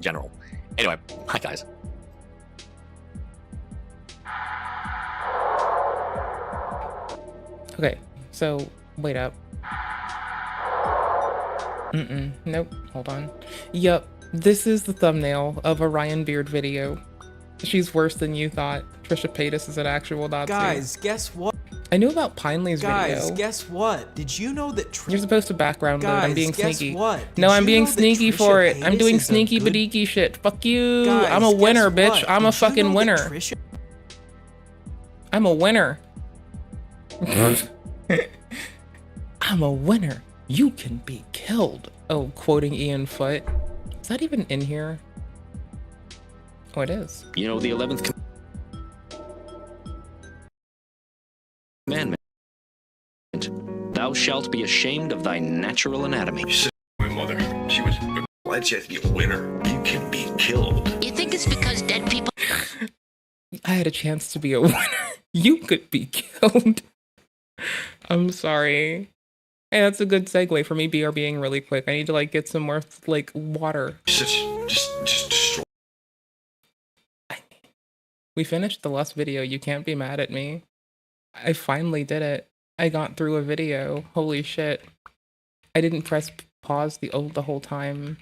general. Anyway, hi guys. Okay, so wait up. Nope, hold on. Yup, this is the thumbnail of a Ryan Beard video. She's worse than you thought. Trisha Paytas is an actual Nazi. Guys, guess what? I knew about Pineley's video. Guys, guess what? Did you know that You're supposed to background load. I'm being guess sneaky. what? No, Did I'm you being know that sneaky Trisha for it. I'm Paytas doing is a sneaky good- badiki shit. Fuck you. Guys, I'm a winner, guess bitch. what? I'm a Did you fucking know that winner. Trisha- I'm a winner. I'm a winner. You can be killed. Oh, quoting Ian Foote. Is that even in here? Oh, it is. You know the 11th commandment. Thou shalt be ashamed of thy natural anatomy. My mother, she was glad she had to be a winner. You can be killed. You think it's because dead people? I had a chance to be a winner. You could be killed. I'm sorry. Hey, that's a good segue for me BRBing really quick. I need to like get some more like water. Just destroy. We finished the last video. You can't be mad at me. I finally did it. I got through a video. Holy shit. I didn't press pause the whole time.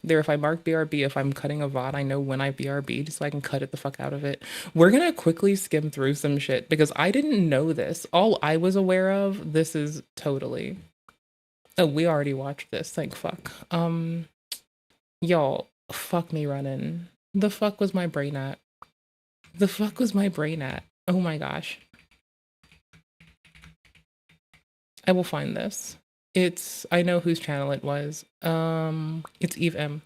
There, if I mark BRB, if I'm cutting a VOD, I know when I BRB, just so I can cut it the fuck out of it. We're gonna quickly skim through some shit because I didn't know this. All I was aware of, this is totally... Oh, we already watched this. Thank fuck. Y'all, fuck me running. The fuck was my brain at? The fuck was my brain at? Oh my gosh. I will find this. It's, I know whose channel it was. It's Eve M.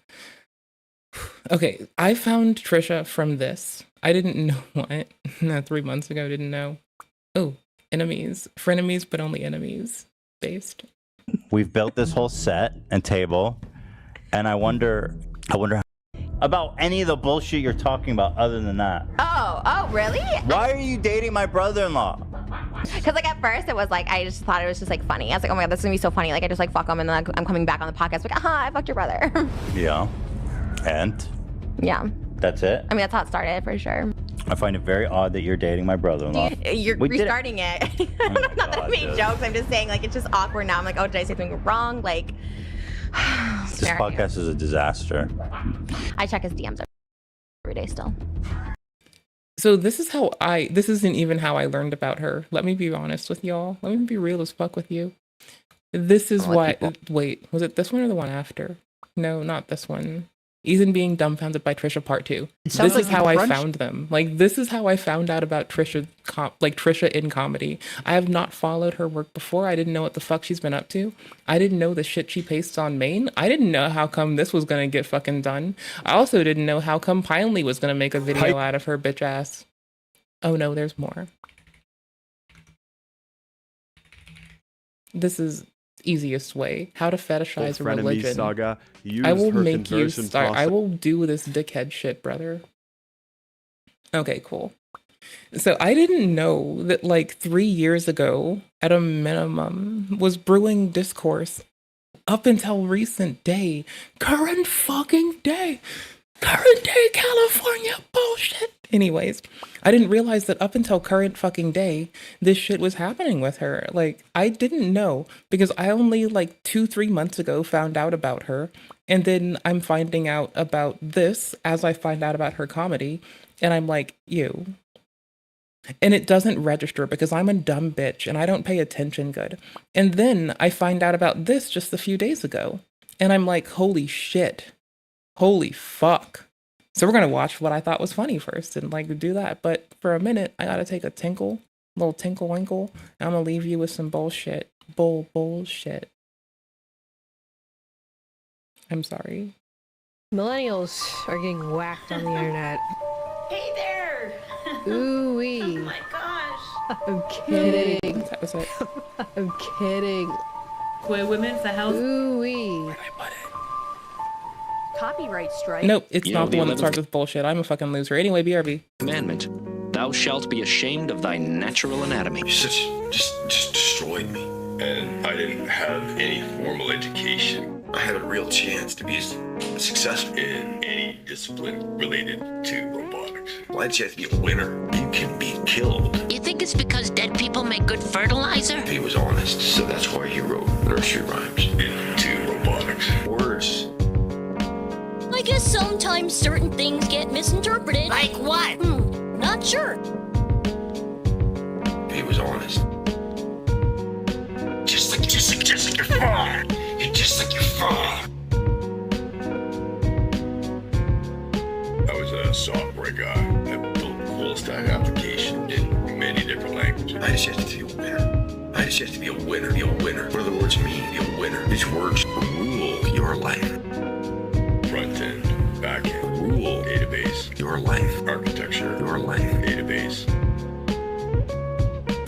Okay, I found Trisha from this. I didn't know what. 3 months ago, didn't know. Oh, enemies. Frenemies, but only enemies. Based. We've built this whole set and table, and I wonder how, about any of the bullshit you're talking about other than that. Oh, really? Why are you dating my brother-in-law? Because like at first it was like, I just thought it was just like funny. I was like, oh my God, this is gonna be so funny. Like I just like fuck him and then I'm coming back on the podcast like, aha, I fucked your brother. Yeah. And? Yeah. That's it? I mean, that's how it started for sure. I find it very odd that you're dating my brother-in-law. You're We did it. restarting it. Oh my Not that I God, made dude. jokes. I'm just saying like, it's just awkward now. I'm like, oh, did I say something wrong? Like, This podcast is a disaster. I check his DMs every day still. So this is how this isn't even how I learned about her. Let me be honest with y'all. Let me be real as fuck with you. This is what, wait, was it this one or the one after? No, not this one. Ethan being dumbfounded by Trisha part 2. This is how I found them. Like, this is how I found out about Trisha, Trisha in comedy. I have not followed her work before. I didn't know what the fuck she's been up to. I didn't know the shit she pastes on Maine. I didn't know how come this was gonna get fucking done. I also didn't know how come Pineley was gonna make a video out of her bitch ass. Oh no, there's more. This is easiest way. How to fetishize a religion. Saga, I will make you start. I will do this dickhead shit, brother. Okay, cool. So I didn't know that like 3 years ago, at a minimum, was brewing discourse up until recent day. Current fucking day. Current day California bullshit. Anyways, I didn't realize that up until current fucking day, this shit was happening with her. Like, I didn't know because I only like 2-3 months ago found out about her. And then I'm finding out about this as I find out about her comedy. And I'm like, ew. And it doesn't register because I'm a dumb bitch and I don't pay attention good. And then I find out about this just a few days ago. And I'm like, holy shit. Holy fuck. So we're going to watch what I thought was funny first and like do that. But for a minute, I got to take a little tinkle winkle. And I'm going to leave you with some bullshit. Bullshit. I'm sorry. Millennials are getting whacked on the internet. Hey there! Ooh-wee. Oh my gosh! I'm kidding. That was it. I'm kidding. Queer women for health. Ooh-wee. Copyright strike. Nope, it's You know not the the one that 11th starts with bullshit. I'm a fucking loser. Anyway, BRB. Commandment. Thou shalt be ashamed of thy natural anatomy. Just destroyed me. And I didn't have any formal education. I had a real chance to be successful in any discipline related to robotics. Well, I had a chance to be a winner. You can be killed. You think it's because dead people make good fertilizer? He was honest, so that's why he wrote nursery rhymes into robotics. Words. I guess sometimes certain things get misinterpreted. Like what? Not sure. He was honest. Just like your father. You're just like your father. I was a software guy that built full stack applications in many different languages. I just had to be a winner. I just had to be a winner. Be a winner. What do the words mean? Be a winner. These words rule your life. Front end, back end, rule, database, your life, architecture, your life, database.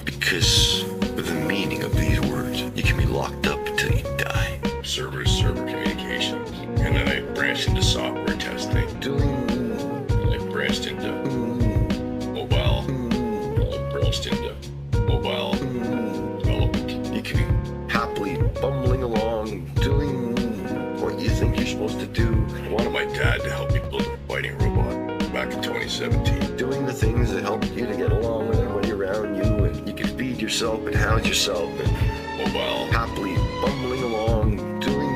Because with the meaning of these words, you can be locked up until you die. Server communications. And then I branched into software testing. And I branched into mobile. And I branched into mobile development. You can be happily bumbling along, doing what you think you're supposed to do. I wanted my dad to help me build a fighting robot back in 2017. Doing the things that help you to get along with everybody around you, and you can feed yourself and house yourself, and mobile, happily bumbling along, doing...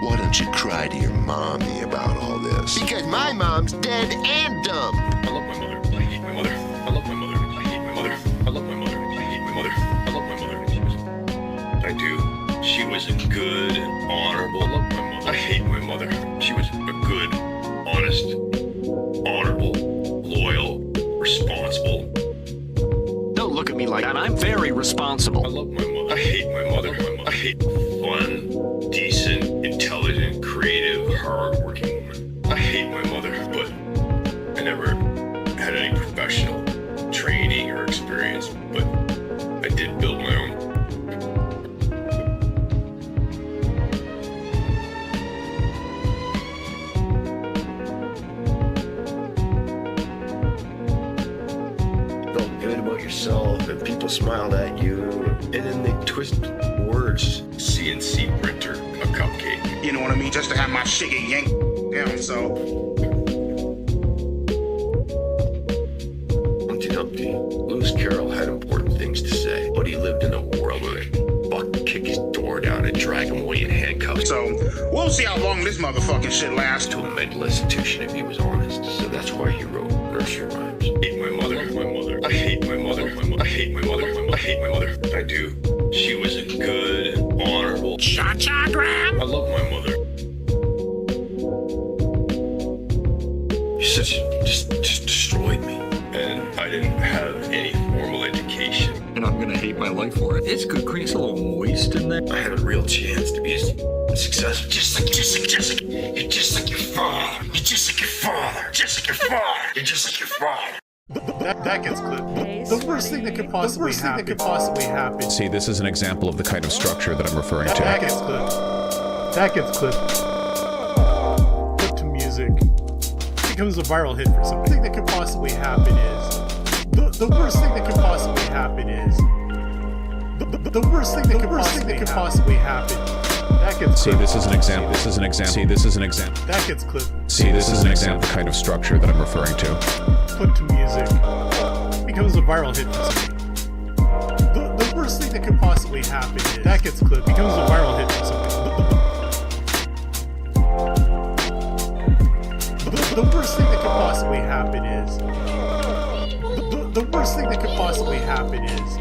Why don't you cry to your mommy about all this? Because my mom's dead and dumb. I love my mother. I hate my mother. I love my mother. I hate my mother. I love my mother. I hate my mother. I love my mother. I do. She was a good and honorable. I love my mother. I hate my mother. She was a good, honest, honorable, loyal, responsible. Don't look at me like that. I'm very responsible. I love my mother. I hate my mother. I hate fun, decent, intelligent, creative, hard-working woman. I hate my mother, but I never had any professional training or experience, but I did build my own. Felt good about yourself, and people smiled at you, and then they twist words. CNC printer, a cupcake. You know what I mean? Just to have my shit get yanked down, so. Humpty Dumpty. Lewis Carroll had important things to say, but he lived in a world where they fucking kick his door down and drag him away in handcuffs. So, we'll see how long this motherfucking shit lasts. To a mental institution if he was honest. So that's why he wrote nursery rhymes. I hate my mother. My mother. I hate my mother. I hate my mother. I hate my mother. I do. She was a good, honorable. Cha-cha, Graham. I love my mother. You just destroyed me. And I didn't have any formal education. And I'm gonna hate my life for it. It's good crease a little moist in there. I had a real chance to be successful. Just like you're just like your father. You're just like your father. Just like your father. You're just like your father. That gets clipped. The worst thing that could possibly happen. See, this is an example of the kind of structure that I'm referring to. That gets clipped. That gets clipped. Put to music. Becomes a viral hit for something. The thing that could possibly happen is the worst thing that could possibly happen is the worst thing that could possibly happen. That gets See, this is an example. This is an example. See, this is an example. That gets clipped. See, this is an example of the kind of structure that I'm referring to. Put to music. Becomes a viral hit for something. The worst thing that could possibly happen is that gets clipped. Becomes a viral hit for something. The worst thing that could possibly happen is the worst thing that could possibly happen is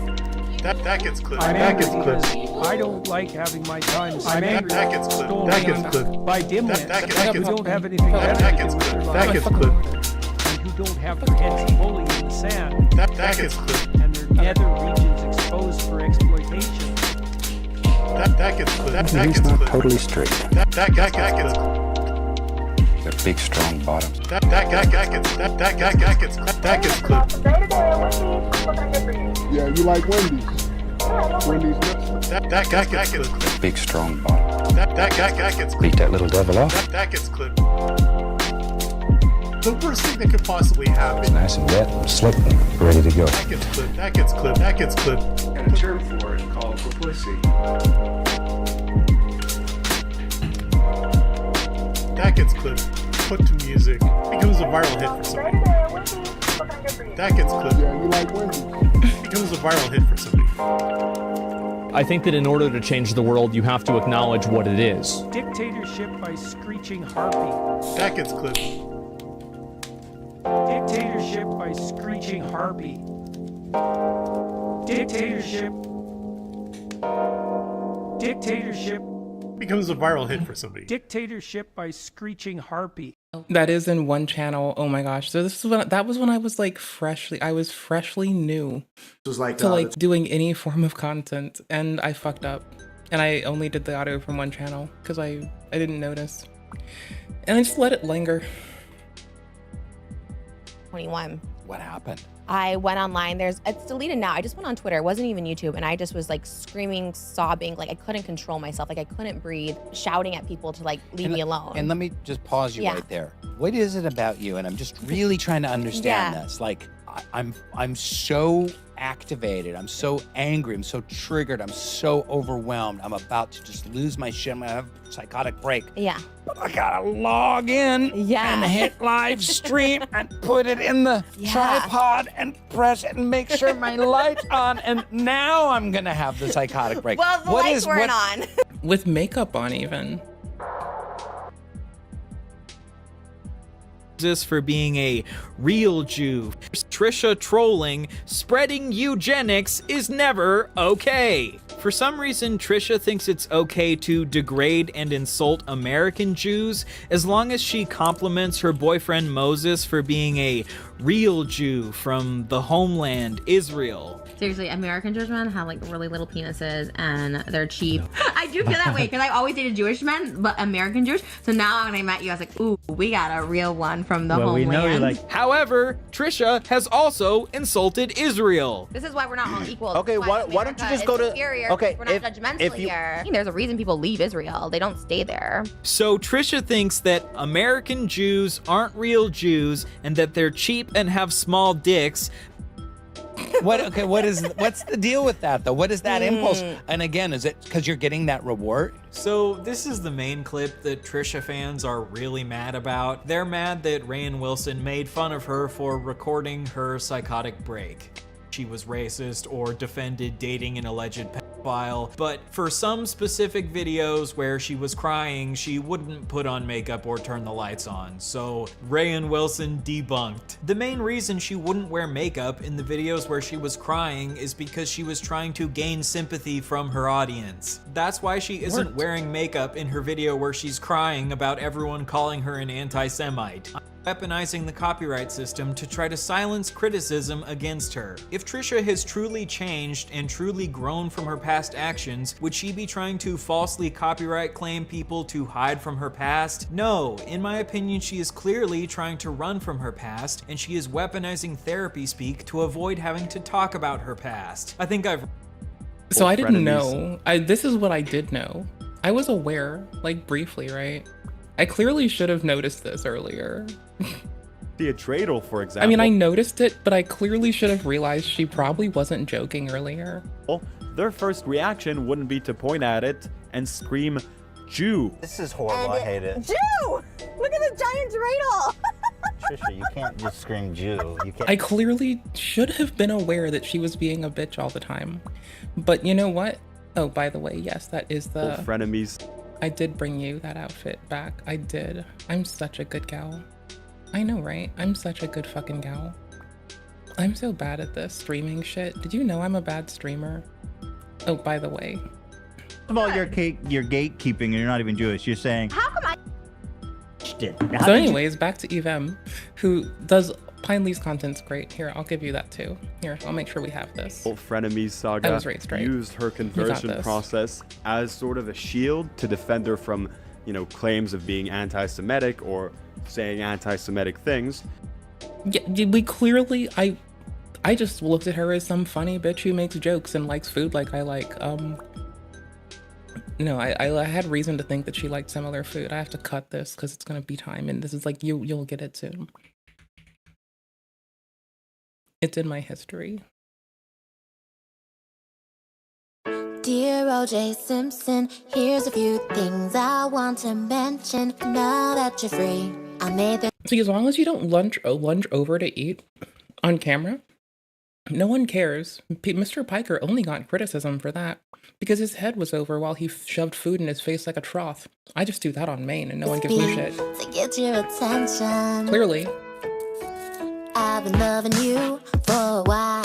that gets clipped. That gets clipped. I don't like having my time That gets clipped. That gets clipped. by dimwits who don't have anything better That to gets do with their clipped. That lives gets clipped. and who don't have their heads fully in the sand That gets clipped. and their nether regions exposed for exploitation. That gets clipped. That gets clipped. Totally straight. That gets clipped. They're big, strong bottoms. That gets clipped. Yeah, you like Wendy's. Wendy's nuts. That gets clipped. Big, strong bottom. That gets clipped. Beat that little devil off. That gets clipped. The worst thing that could possibly happen. It's nice and wet and slick and ready to go. That gets clipped. That gets clipped. That gets clipped. Got a term for it called publicity. That gets clipped, put to music, becomes a viral hit for somebody. That gets clipped, becomes a viral hit for somebody. I think that in order to change the world, you have to acknowledge what it is. Dictatorship by Screeching Harpy. That gets clipped. Dictatorship by Screeching Harpy. Dictatorship. Dictatorship. Becomes a viral hit for somebody. Dictatorship by Screeching Harpy. That is in one channel. Oh my gosh. So this is when that was when I was like freshly new to doing any form of content, and I fucked up. And I only did the audio from one channel because I didn't notice. And I just let it linger. 21. What happened? I went online. It's deleted now. I just went on Twitter. It wasn't even YouTube. And I just was like screaming, sobbing. Like I couldn't control myself. Like I couldn't breathe, shouting at people to like leave me alone. And let me just pause you right there. What is it about you? And I'm just really trying to understand this. Like I'm so activated. I'm so angry. I'm so triggered. I'm so overwhelmed. I'm about to just lose my shit. I'm gonna have a psychotic break. Yeah. But I gotta log in and hit live stream and put it in the tripod and press it and make sure my light's on. And now I'm gonna have the psychotic break. Well, the lights weren't on. With makeup on even. For being a real Jew. Trisha trolling, spreading eugenics is never okay. For some reason, Trisha thinks it's okay to degrade and insult American Jews as long as she compliments her boyfriend Moses for being a real Jew from the homeland, Israel. Seriously, American Jewish men have like really little penises and they're cheap. I do feel that way because I always dated Jewish men, but American Jewish. So now when I met you, I was like, ooh, we got a real one from the homeland. We know you like. However, Trisha has also insulted Israel. This is why we're not all equal. Okay, why don't you just go to? Okay, we're not judgmental here. There's a reason people leave Israel. They don't stay there. So Trisha thinks that American Jews aren't real Jews and that they're cheap and have small dicks. What's the deal with that though? What is that impulse? And again, is it because you're getting that reward? So this is the main clip that Trisha fans are really mad about. They're mad that Rainn Wilson made fun of her for recording her psychotic break. She was racist or defended dating an alleged pedophile, but for some specific videos where she was crying, she wouldn't put on makeup or turn the lights on, so Rainn Wilson debunked. The main reason she wouldn't wear makeup in the videos where she was crying is because she was trying to gain sympathy from her audience. That's why she isn't wearing makeup in her video where she's crying about everyone calling her an anti-Semite. Weaponizing the copyright system to try to silence criticism against her. If Trisha has truly changed and truly grown from her past actions, would she be trying to falsely copyright claim people to hide from her past? No, in my opinion, she is clearly trying to run from her past, and she is weaponizing therapy speak to avoid having to talk about her past. I think I've... So I didn't know. This is what I did know. I was aware, like briefly, right? I clearly should have noticed this earlier. The dreidel, for example. I mean, I noticed it, but I clearly should have realized she probably wasn't joking earlier. Well, their first reaction wouldn't be to point at it and scream, Jew. This is horrible. I hate it. Jew! Look at the giant dreidel! Trisha, you can't just scream Jew. You can't. I clearly should have been aware that she was being a bitch all the time. But you know what? Oh, by the way, yes, that is the... frenemies. I did bring you that outfit back. I did. I'm such a good gal. I know, right? I'm such a good fucking gal. I'm so bad at this streaming shit. Did you know I'm a bad streamer? Oh, by the way. First of all, you're gatekeeping and you're not even Jewish. You're saying... How come I... So anyways, back to Evem, who does Pine Leaf's content's great. Here, I'll give you that too. Here, I'll make sure we have this. Frenemies Saga I was raised right. used her conversion process as sort of a shield to defend her from, you know, claims of being anti-Semitic or saying anti-Semitic things. Yeah, we clearly, I just looked at her as some funny bitch who makes jokes and likes food like I like. No, I had reason to think that she liked similar food. I have to cut this because it's gonna be time, and this is like you'll get it soon. It's in my history. Dear O.J. Simpson, here's a few things I want to mention. Now that you're free, I made the. See, as long as you don't lunge over to eat on camera, no one cares. Mr. Piker only got criticism for that because his head was over while he shoved food in his face like a trough. I just do that on Maine and no one gives me shit. To get your attention. Clearly. I've been loving you for a while.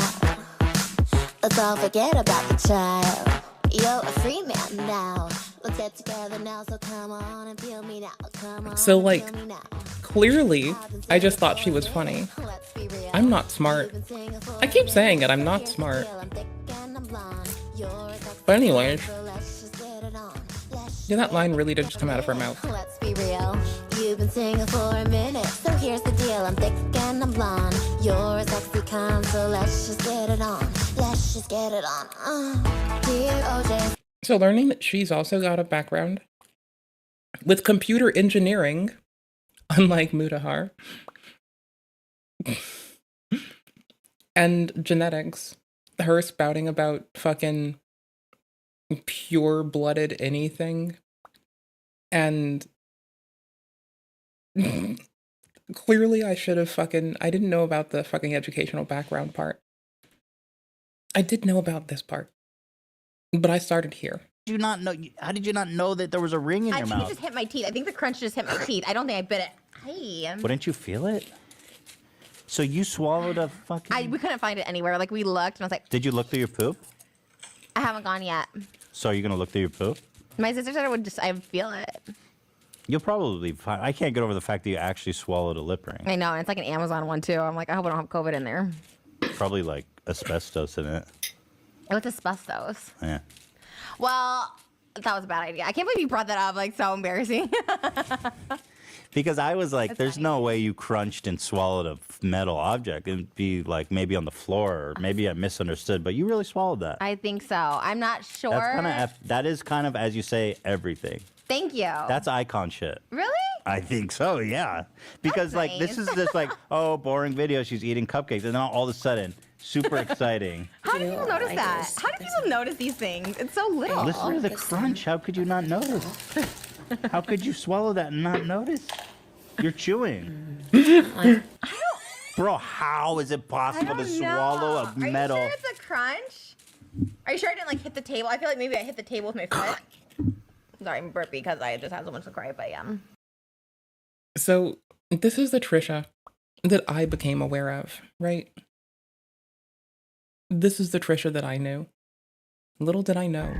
Let's all forget about the child. You're a free man now. Let's get together now, so come on and feel me now. Come on. So, like, clearly, I just thought she was funny. I'm not smart. I keep saying it, I'm not smart. But anyways, yeah, that line really did just come out of her mouth. Let's be real. You've been single for a minute, so here's the deal. I'm thick and I'm blonde. You're a sexy con, so let's just get it on. Let's just get it on. Dear OJ. So learning that she's also got a background with computer engineering, unlike Mutahar, and genetics, her spouting about fucking pure-blooded anything, and clearly I should have I didn't know about the fucking educational background part. I did know about this part, but I started here. Did you not know? How did you not know that there was a ring in your I think mouth? it just hit my teeth. I think the crunch just hit my teeth. I don't think I bit it. Hey. Wouldn't you feel it? So you swallowed a fucking... We couldn't find it anywhere. Like, we looked, and I was like... Did you look through your poop? I haven't gone yet. So are you going to look through your poop? My sister said I would feel it. You'll probably find... I can't get over the fact that you actually swallowed a lip ring. I know, and it's like an Amazon one, too. I'm like, I hope I don't have COVID in there. Probably, like, asbestos in it. What's asbestos? Yeah. Well, that was a bad idea. I can't believe you brought that up. Like, so embarrassing. Because I was like, there's no way you crunched and swallowed a metal object. It'd be like maybe on the floor, or maybe I misunderstood, but you really swallowed that. I think so. I'm not sure. That is kind of, as you say, everything. Thank you. That's icon shit. Really? I think so, yeah. Because like this is just like, oh, boring video. She's eating cupcakes, and then all of a sudden, super exciting. How do people notice that? How do people notice these things? It's so little. Listen to the crunch. How could you not notice? How could you swallow that and not notice? You're chewing. Bro, how is it possible to swallow a metal? Are you sure it's a crunch? Are you sure I didn't like hit the table? I feel like maybe I hit the table with my foot. Sorry, I'm burpy because I just had so much to cry, but yeah. So this is the Trisha that I became aware of, right? This is the Trisha that I knew. Little did I know.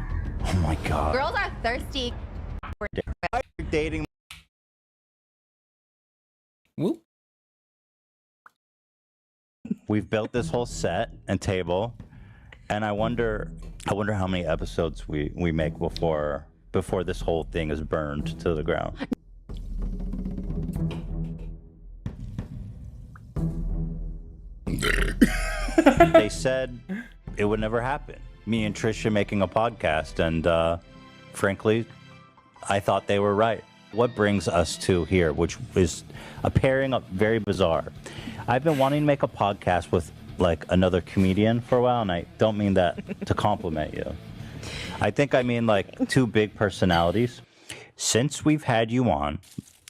Oh my God. Girls are thirsty. You're dating. Whoop. We've built this whole set and table, and I wonder how many episodes we make before this whole thing is burned to the ground. They said it would never happen. Me and Trisha making a podcast, and frankly, I thought they were right. What brings us to here, which is a pairing up very bizarre. I've been wanting to make a podcast with like another comedian for a while, and I don't mean that to compliment you. I think I mean like two big personalities. Since we've had you on,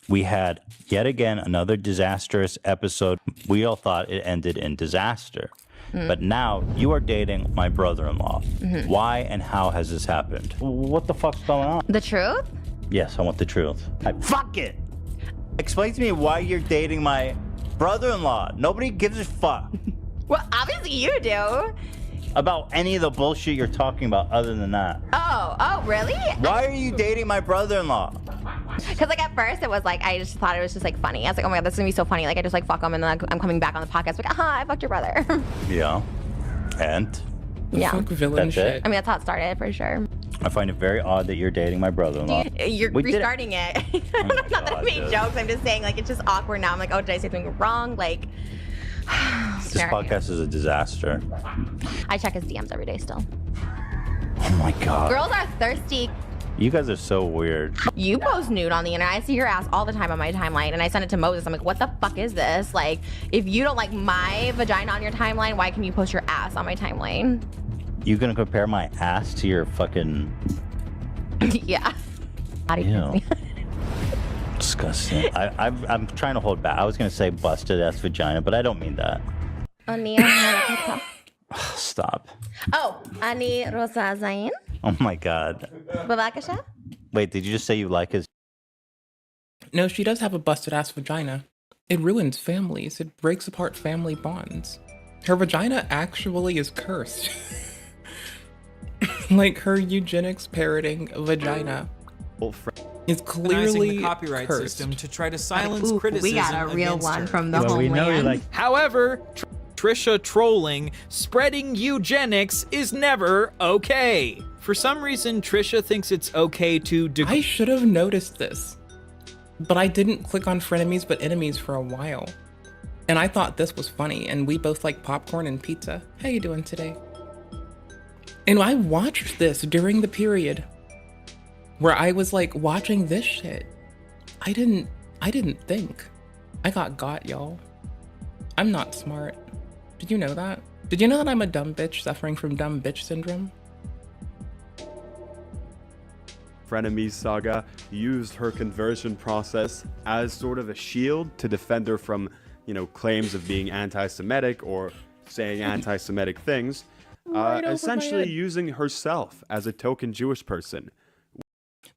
we had yet again another disastrous episode. We all thought it ended in disaster. But now you are dating my brother-in-law. Why and how has this happened? What the fuck's going on? The truth? Yes, I want the truth. Fuck it! Explain to me why you're dating my brother-in-law. Nobody gives a fuck. Well, obviously you do. About any of the bullshit you're talking about other than that. Oh, really? Why are you dating my brother-in-law? Because like at first it was like, I just thought it was just like funny. I was like, oh my God, this is gonna be so funny. Like I just like fuck him, and then like, I'm coming back on the podcast like, aha, I fucked your brother. Yeah. And? Yeah. Fuck villain shit. I mean, that's how it started for sure. I find it very odd that you're dating my brother-in-law. You're restarting it. Not that I made dude. jokes. I'm just saying like it's just awkward now. I'm like, oh, did I say something wrong? Like, This podcast is a disaster. I check his DMs every day still. Oh my God. Girls are thirsty. You guys are so weird. You post nude on the internet. I see your ass all the time on my timeline, and I send it to Moses. I'm like, what the fuck is this? Like, if you don't like my vagina on your timeline, why can you post your ass on my timeline? You gonna compare my ass to your fucking... Yeah. Ew. Disgusting. I'm trying to hold back. I was gonna say busted ass vagina, but I don't mean that. Stop. Oh, Ani Rosa Zain. Oh my god. Babakasha? Wait, did you just say you like his... No, she does have a busted ass vagina. It ruins families. It breaks apart family bonds. Her vagina actually is cursed. Like her eugenics parroting vagina is clearly the copyright cursed. system to try to silence Ooh, criticism. we got a real against one her. from the homeland. However, Trisha trolling, spreading eugenics is never okay. For some reason, Trisha thinks it's okay to I should have noticed this, but I didn't click on frenemies but enemies for a while. And I thought this was funny, and we both like popcorn and pizza. How you doing today? And I watched this during the period where I was like watching this shit. I didn't think. I got, y'all. I'm not smart. Did you know that? Did you know that I'm a dumb bitch suffering from dumb bitch syndrome? Frenemies saga used her conversion process as sort of a shield to defend her from, you know, claims of being anti-Semitic or saying anti-Semitic things, Right over my essentially head. using herself as a token Jewish person.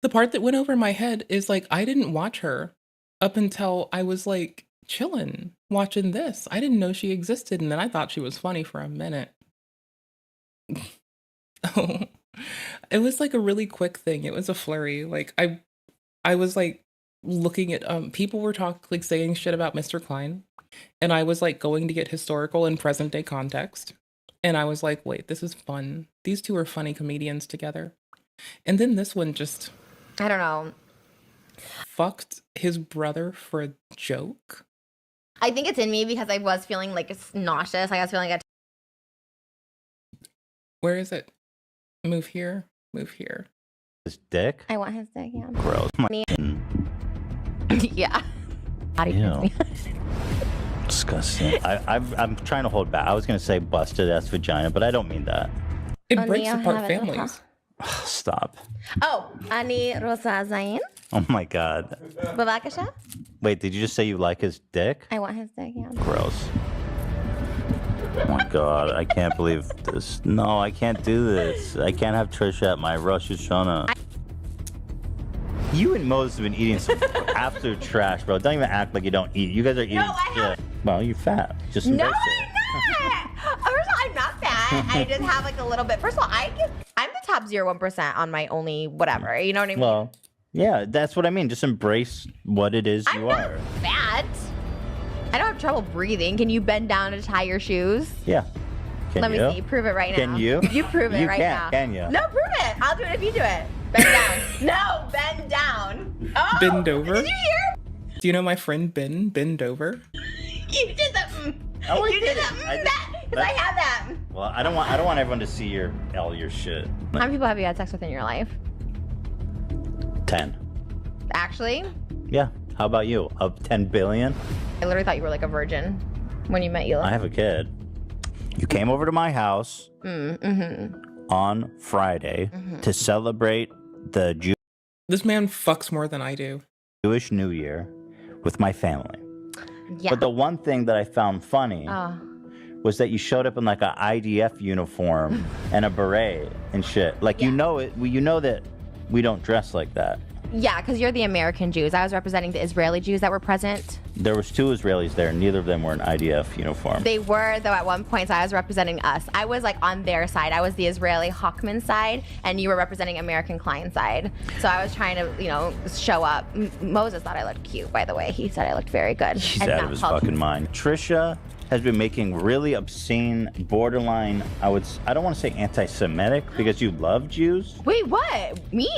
The part that went over my head is like, I didn't watch her up until I was like chilling, watching this. I didn't know she existed, and then I thought she was funny for a minute. Oh, it was like a really quick thing. It was a flurry. Like I was like looking at people were like saying shit about Mr. Klein, and I was like going to get historical and present day context. And I was like, wait, this is fun. These two are funny comedians together. And then this one just I don't know. fucked his brother for a joke. I think it's in me because I was feeling like it's nauseous. Like I was feeling like Where is it? Move here. Move here. His dick? I want his dick, yeah. Gross. Yeah. Ew. Disgusting. I'm trying to hold back. I was gonna say busted ass vagina, but I don't mean that. It breaks apart families. Stop. Oh, Ani Rosa Zain. Oh my god. Babakasha? Wait, did you just say you like his dick? I want his dick, yeah. Gross. Oh my god, I can't believe this. No, I can't do this. I can't have Trisha at my Rosh Hashanah. You and Moses have been eating some absolute trash, bro. Don't even act like you don't eat. You guys are eating shit. Well, you're fat. Just No, embrace it. I'm not. First of all, I'm not fat. I just have like a little bit. First of all, I'm the top 0.1% on my only whatever. You know what I mean? Well, yeah, that's what I mean. Just embrace what it is you are. Fat. I don't have trouble breathing. Can you bend down to tie your shoes? Yeah. Can Let you? me see. Prove it right now. Can you? You prove it You right can't, now. can you? No, prove it. I'll do it if you do it. Bend down. No, bend down. Oh, Bend over? Did you hear? Do you know my friend Ben? Bend over? You did that. Oh, I you did did it. that. Because I have that. Well, I don't want everyone to see all your shit. How many people have you had sex with in your life? 10. Actually, Yeah. How about you? Of 10 billion? I literally thought you were like a virgin when you met you. I have a kid. You came over to my house on Friday to celebrate the This man fucks more than I do. Jewish New Year with my family. Yeah. But the one thing that I found funny was that you showed up in like a IDF uniform and a beret and shit. Like you know that we don't dress like that. Yeah, because you're the American Jews. I was representing the Israeli Jews that were present. There was 2 Israelis there, and neither of them were in IDF uniform. They were, though, at one point, so I was representing us. I was, like, on their side. I was the Israeli Hawkman side, and you were representing American Klein side. So I was trying to, show up. Moses thought I looked cute, by the way. He said I looked very good. He's out of his fucking mind. Trisha has been making really obscene, borderline, I don't want to say anti-Semitic, because you love Jews. Wait, what? Me?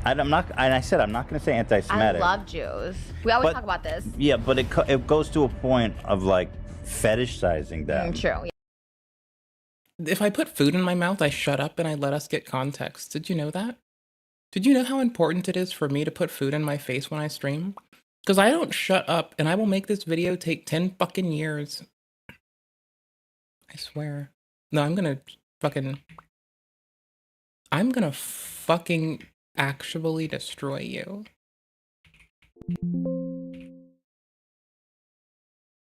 I'm not going to say anti-Semitic. I love Jews. We always talk about this. Yeah, but it goes to a point of like fetishizing them. True. If I put food in my mouth, I shut up and I let us get context. Did you know that? Did you know how important it is for me to put food in my face when I stream? Because I don't shut up, and I will make this video take 10 fucking years. I swear. No, I'm gonna fucking I'm gonna fucking actually destroy you.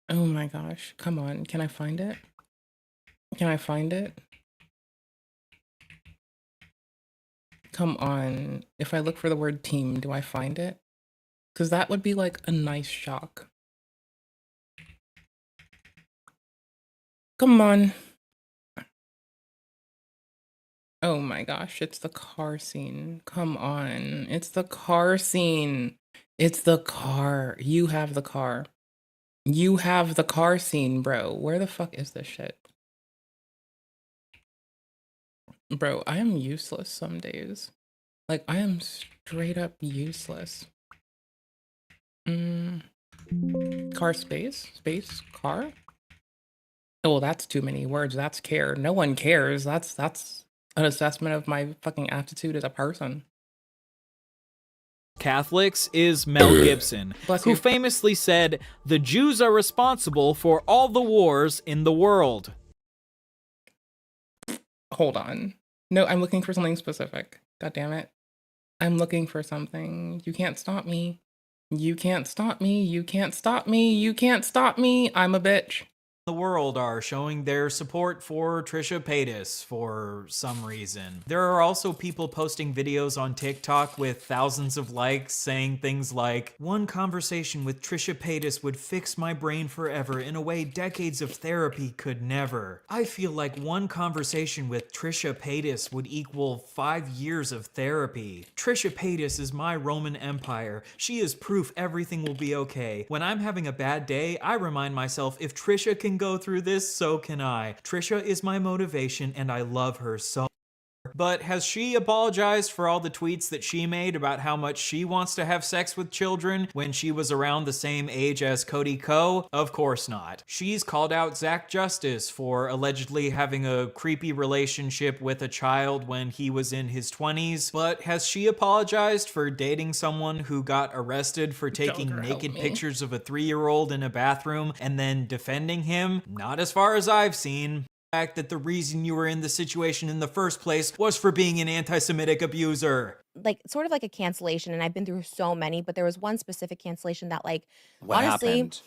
Oh my gosh. Come on. Can I find it? Can I find it? Come on. If I look for the word team, do I find it? Because that would be like a nice shock. Come on. Oh my gosh, it's the car scene. Come on. It's the car scene. It's the car. You have the car. You have the car scene, bro. Where the fuck is this shit? Bro, I am useless some days. Like, I am straight up useless. Car space? Space? Car? Oh, that's too many words. That's care. No one cares. That's an assessment of my fucking aptitude as a person. Catholics is Mel Gibson, who famously said, "The Jews are responsible for all the wars in the world." Hold on. No, I'm looking for something specific. God damn it. I'm looking for something. You can't stop me. You can't stop me. You can't stop me. You can't stop me. I'm a bitch. The world are showing their support for Trisha Paytas for some reason. There are also people posting videos on TikTok with thousands of likes saying things like, "One conversation with Trisha Paytas would fix my brain forever in a way decades of therapy could never. I feel like one conversation with Trisha Paytas would equal 5 years of therapy. Trisha Paytas is my Roman Empire. She is proof everything will be okay. When I'm having a bad day, I remind myself if Trisha can go through this, so can I. Trisha is my motivation and I love her so." But has she apologized for all the tweets that she made about how much she wants to have sex with children when she was around the same age as Cody Ko? Of course not. She's called out Zach Justice for allegedly having a creepy relationship with a child when he was in his 20s, but has she apologized for dating someone who got arrested for taking naked pictures of a 3-year-old in a bathroom and then defending him? Not as far as I've seen. Fact that the reason you were in the situation in the first place was for being an anti-Semitic abuser. Like, sort of like a cancellation, and I've been through so many, but there was one specific cancellation that, like, What honestly, happened?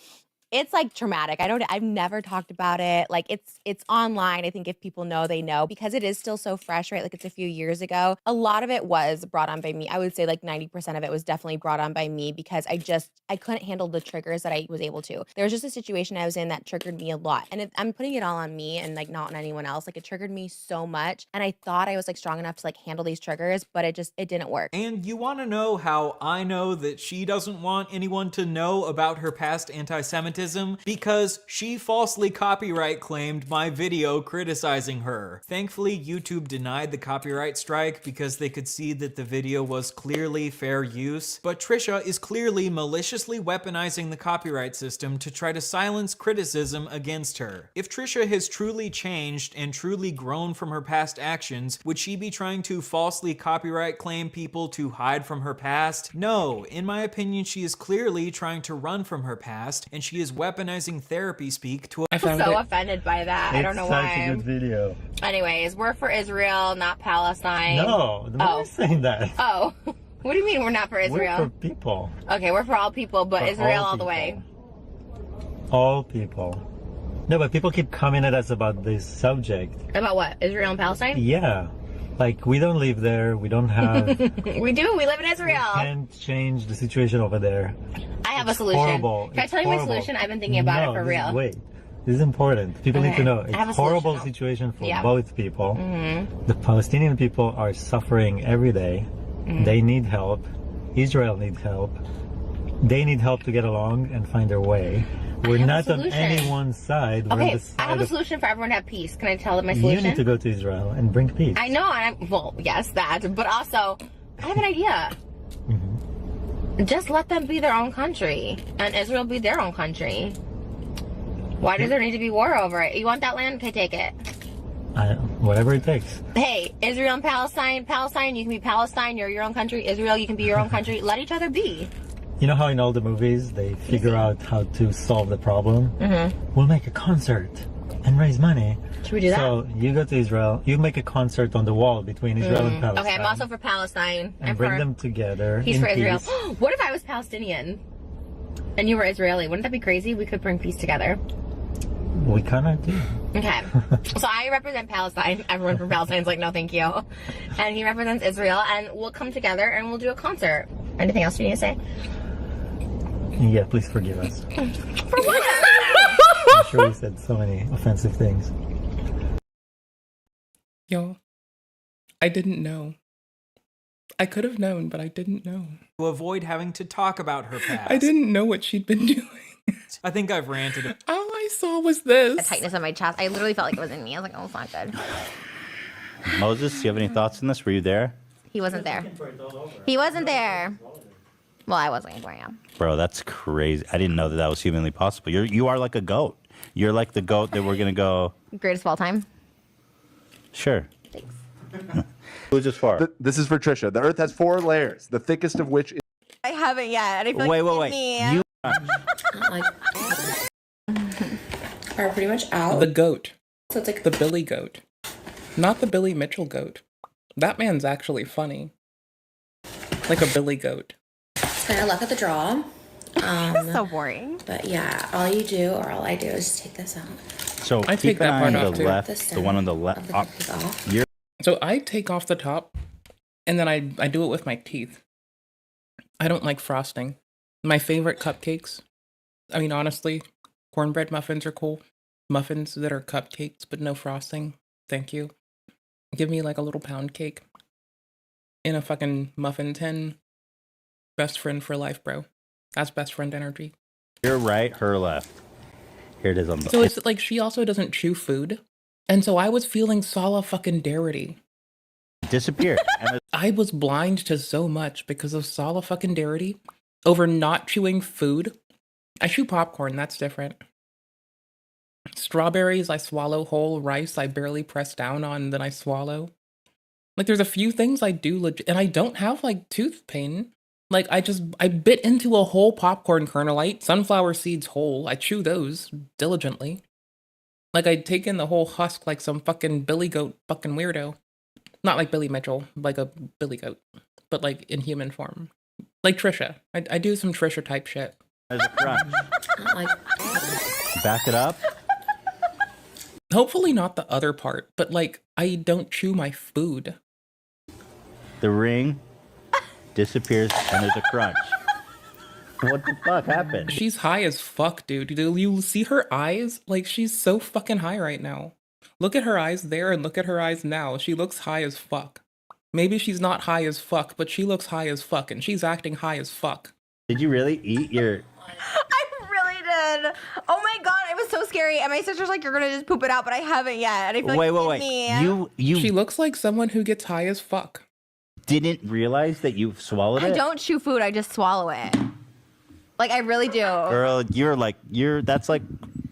it's like traumatic. I've never talked about it. Like, it's online. I think if people know, they know, because it is still so fresh, right? Like, it's a few years ago. A lot of it was brought on by me. I would say like 90% of it was definitely brought on by me because I couldn't handle the triggers that I was able to. There was just a situation I was in that triggered me a lot. And I'm putting it all on me and like not on anyone else. Like, it triggered me so much. And I thought I was like strong enough to like handle these triggers, but it didn't work. And you want to know how I know that she doesn't want anyone to know about her past anti-Semitism? Because she falsely copyright claimed my video criticizing her. Thankfully, YouTube denied the copyright strike because they could see that the video was clearly fair use, but Trisha is clearly maliciously weaponizing the copyright system to try to silence criticism against her. If Trisha has truly changed and truly grown from her past actions, would she be trying to falsely copyright claim people to hide from her past? No, in my opinion, she is clearly trying to run from her past, and she is weaponizing therapy speak to I'm so offended by that. I don't know why. It's such a good video. Anyways, we're for Israel, not Palestine. No, I'm saying that. Oh, what do you mean we're not for Israel? We're for people. Okay, we're for all people, but For Israel all all the way. All people. No, but people keep coming at us about this subject. About what? Israel and Palestine? Yeah. Like, we don't live there. We don't have... We do. We live in Israel. We can't change the situation over there. I have a solution. Horrible. Can I tell you my solution? I've been thinking about it for real. Wait. This is important. People need to know. I have It's a a horrible solution. situation for Yeah. both people. Mm-hmm. The Palestinian people are suffering every day. Mm-hmm. They need help. Israel needs help. They need help to get along and find their way. We're have a not on solution. anyone's side. We're on Okay, the I side have a of... solution for everyone to have peace. Can I tell them my You solution? need to go to Israel and bring peace. I know, well, yes, that, but also, I have an idea. Just let them be their own country, and Israel be their own country. Why does there need to be war over it? You want that land? Okay, take it. Whatever it takes. Hey, Israel and Palestine, you can be Palestine, you're your own country. Israel, you can be your own country. Let each other be. You know how in all the movies they figure out how to solve the problem? Mm-hmm. We'll make a concert. and raise money. Should we do that? So you go to Israel, you make a concert on the wall between Israel and Palestine. Okay, I'm also for Palestine. And bring them together. He's in for Israel. peace. What if I was Palestinian and you were Israeli? Wouldn't that be crazy? We could bring peace together. We kind of do. Okay. So I represent Palestine. Everyone from Palestine's like, no, thank you. And he represents Israel, and we'll come together and we'll do a concert. Anything else you need to say? Yeah, please forgive us. For what? I'm sure we said so many offensive things. Yo, I didn't know. I could have known, but I didn't know. To avoid having to talk about her past. I didn't know what she'd been doing. I think I've ranted. All I saw was this. The tightness on my chest. I literally felt like it was in me. I was like, oh, it's not good. Moses, do you have any thoughts on this? Were you there? He wasn't there. He wasn't there. Well, I wasn't looking for him. Bro, that's crazy. I didn't know that that was humanly possible. You are like a goat. You're like the goat that we're going to go... Greatest of all time? Sure. Thanks. Who's this for? This is for Trisha. The Earth has 4 layers, the thickest of which is... I haven't yet. And I feel Wait, like wait, me. You... Are pretty much out. The goat. So it's like the Billy goat. Not the Billy Mitchell goat. That man's actually funny. Like a Billy goat. It's kind of luck of the draw. So boring. But yeah, all you do, or all I do, is just take this out. So I take that part off the too. left, the one on the left. You're... So I take off the top, and then I do it with my teeth. I don't like frosting. My favorite cupcakes, I mean, honestly, cornbread muffins are cool. Muffins that are cupcakes, but no frosting. Thank you. Give me like a little pound cake in a fucking muffin tin. Best friend for life, bro. That's best friend energy. You're right, her left. Here it is on the... So it's like she also doesn't chew food. And so I was feeling solidarity. Disappeared. I was blind to so much because of solidarity over not chewing food. I chew popcorn, that's different. Strawberries, I swallow whole. Rice, I barely press down on, then I swallow. Like, there's a few things I do legit, and I don't have, like, tooth pain. Like, I bit into a whole popcorn kernel. I eat sunflower seeds whole. I chew those diligently. Like, I'd take in the whole husk like some fucking Billy Goat fucking weirdo. Not like Billy Mitchell, like a Billy Goat, but, like, in human form. Like Trisha. I do some Trisha type shit. There's a crunch. Like, back it up. Hopefully not the other part, but like, I don't chew my food. The ring disappears and there's a crunch. What the fuck happened? She's high as fuck, dude. Do you see her eyes? Like, she's so fucking high right now. Look at her eyes there and look at her eyes now. She looks high as fuck. Maybe she's not high as fuck, but she looks high as fuck, and she's acting high as fuck. Did you really eat your... I really did. Oh my god, it was so scary. And my sister's like, you're gonna just poop it out, but I haven't yet. And I feel like wait. She looks like someone who gets high as fuck. Didn't realize that you've swallowed it? I don't chew food, I just swallow it. Like, I really do. Girl, that's like...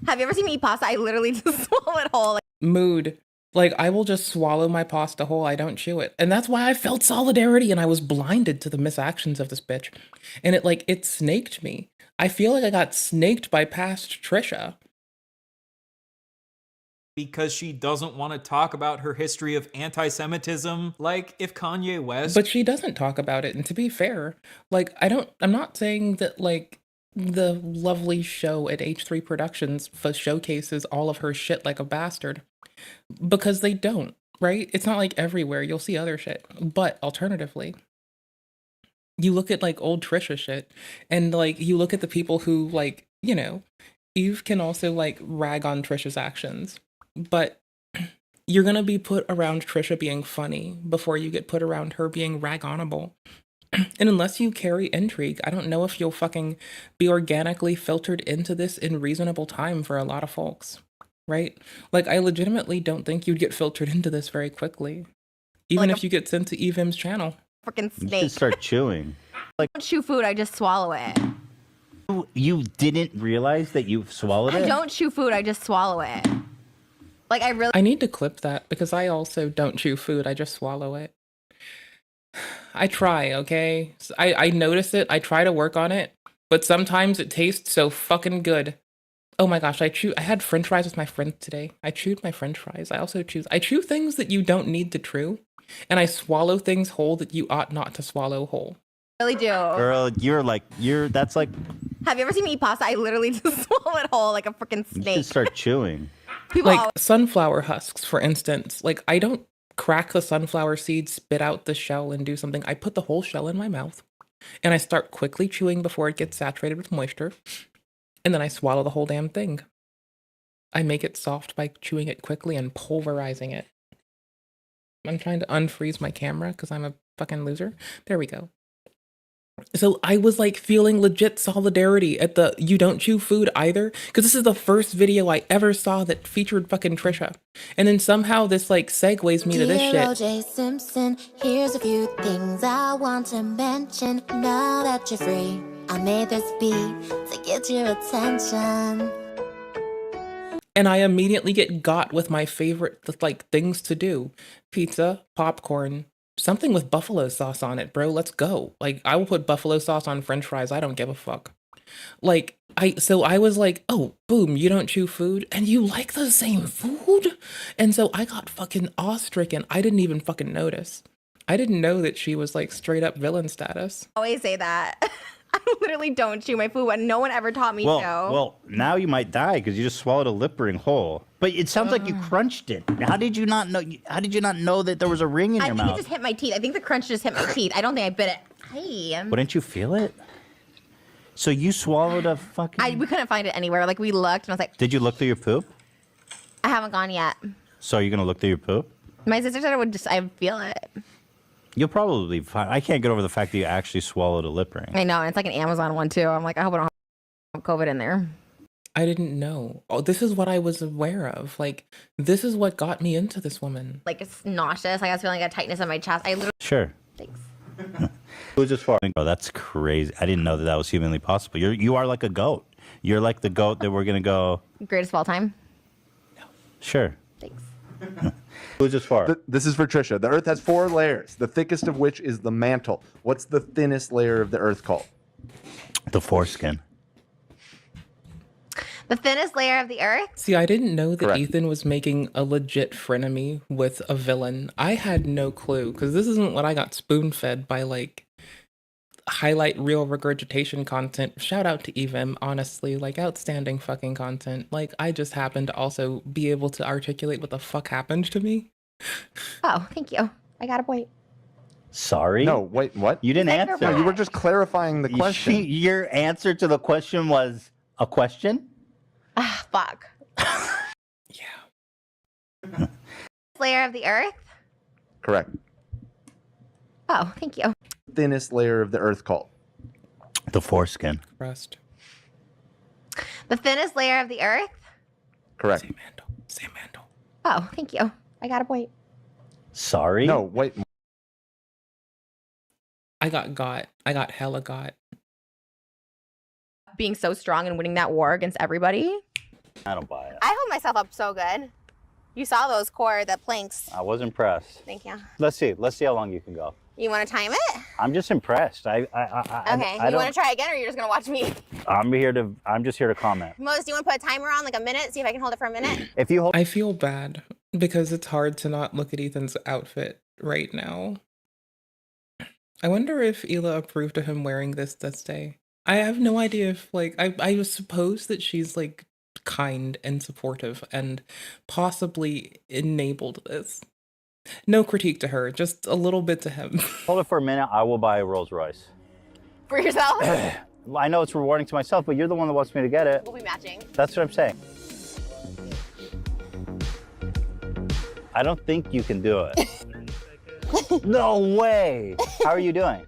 Have you ever seen me eat pasta? I literally just swallow it whole. Mood. Like, I will just swallow my pasta whole. I don't chew it. And that's why I felt solidarity and I was blinded to the misactions of this bitch. And it snaked me. I feel like I got snaked by past Trisha. Because she doesn't want to talk about her history of anti-Semitism. Like, if Kanye West... But she doesn't talk about it. And to be fair, like, I'm not saying that, like, the lovely show at H3 Productions showcases all of her shit like a bastard. Because they don't, right? It's not like everywhere. You'll see other shit. But alternatively, you look at, like, old Trisha shit, and, like, you look at the people who, like, you know, Eve can also, like, rag on Trisha's actions. But you're gonna be put around Trisha being funny before you get put around her being rag-onable. And unless you carry intrigue, I don't know if you'll fucking be organically filtered into this in reasonable time for a lot of folks, right? Like, I legitimately don't think you'd get filtered into this very quickly. Even if you get sent to Evim's channel. Freaking snake. You should start chewing. Like, I don't chew food, I just swallow it. You didn't realize that you've swallowed it? I don't chew food, I just swallow it. Like, I need to clip that because I also don't chew food, I just swallow it. I try, okay? I notice it, I try to work on it, but sometimes it tastes so fucking good. Oh my gosh, I had french fries with my friend today. I chewed my french fries. I chew things that you don't need to chew, and I swallow things whole that you ought not to swallow whole. Really do. Girl, that's like... Have you ever seen me eat pasta? I literally just swallow it whole like a freaking You snake. should start chewing. Like sunflower husks, for instance. Like, I don't crack the sunflower seed, spit out the shell, and do something. I put the whole shell in my mouth, and I start quickly chewing before it gets saturated with moisture, and then I swallow the whole damn thing. I make it soft by chewing it quickly and pulverizing it. I'm trying to unfreeze my camera because I'm a fucking loser. There we go. So I was like feeling legit solidarity at the you don't chew food either, because this is the first video I ever saw that featured fucking Trisha. And then somehow this like segues me to this Dear shit. O.J. Simpson, here's a few things I want to mention. Now that you're free, I made this beat to get your attention. And I immediately get got with my favorite like things to do. Pizza, popcorn, something with buffalo sauce on it, bro. Let's go. Like, I will put buffalo sauce on french fries. I don't give a fuck. Like, so I was like, oh, boom, you don't chew food and you like the same food? And so I got fucking awe-stricken. I didn't even fucking notice. I didn't know that she was like straight up villain status. I always say that. I literally don't chew my food, but no one ever taught me to. Well, now you might die because you just swallowed a lip ring whole. But it sounds like you crunched it. How did you not know? How did you not know that there was a ring in your mouth? I think it just hit my teeth. I think the crunch just hit my teeth. I don't think I bit it. Hey. Wouldn't you feel it? So you swallowed a fucking... We couldn't find it anywhere. Like, we looked, and I was like... Did you look through your poop? I haven't gone yet. So are you going to look through your poop? My sister said I'd feel it. You'll probably find... I can't get over the fact that you actually swallowed a lip ring. I know, and it's like an Amazon one, too. I'm like, I hope I don't have COVID in there. I didn't know. Oh, this is what I was aware of. Like, this is what got me into this woman. Like, it's nauseous. Like, I was feeling like a tightness in my chest. I literally... Sure. Thanks. It was just far. Oh, that's crazy. I didn't know that was humanly possible. You are like a goat. You're like the goat that we're going to go... Greatest of all time? Sure. Thanks. It was just far. This is for Trisha. The Earth has 4 layers, the thickest of which is the mantle. What's the thinnest layer of the Earth called? The foreskin. The thinnest layer of the Earth? See, I didn't know that Correct. Ethan was making a legit frenemy with a villain. I had no clue, because this isn't what I got spoon-fed by, like, highlight real regurgitation content. Shout out to Evim, honestly. Like, outstanding fucking content. Like, I just happened to also be able to articulate what the fuck happened to me. Oh, thank you. I got a point. Sorry? No, wait, what? You didn't answer. No, you were just clarifying the question. Your answer to the question was a question? Ah, fuck. Yeah. Layer of the Earth? Correct. Oh, thank you. Thinnest layer of the Earth called? The foreskin. Crust. The thinnest layer of the Earth? Correct. Same mantle. Oh, thank you. I got a point. Sorry? No, wait. I got hella got. Being so strong and winning that war against everybody. I don't buy it. I hold myself up so good. You saw those the planks. I was impressed. Thank you. Let's see how long you can go. You want to time it? I'm just impressed. Okay. You want to try again, or you're just gonna watch me? I'm just here to comment. Moses, do you want to put a timer on, like a minute? See if I can hold it for a minute. If you hold, I feel bad because it's hard to not look at Ethan's outfit right now. I wonder if Hila approved of him wearing this day. I have no idea if, like, I suppose that she's, like, kind and supportive and possibly enabled this. No critique to her, just a little bit to him. hold it for a minute. I will buy a Rolls Royce. For yourself? I know it's rewarding to myself, but you're the one that wants me to get it. We'll be matching. That's what I'm saying. I don't think you can do it. No way. How are you doing?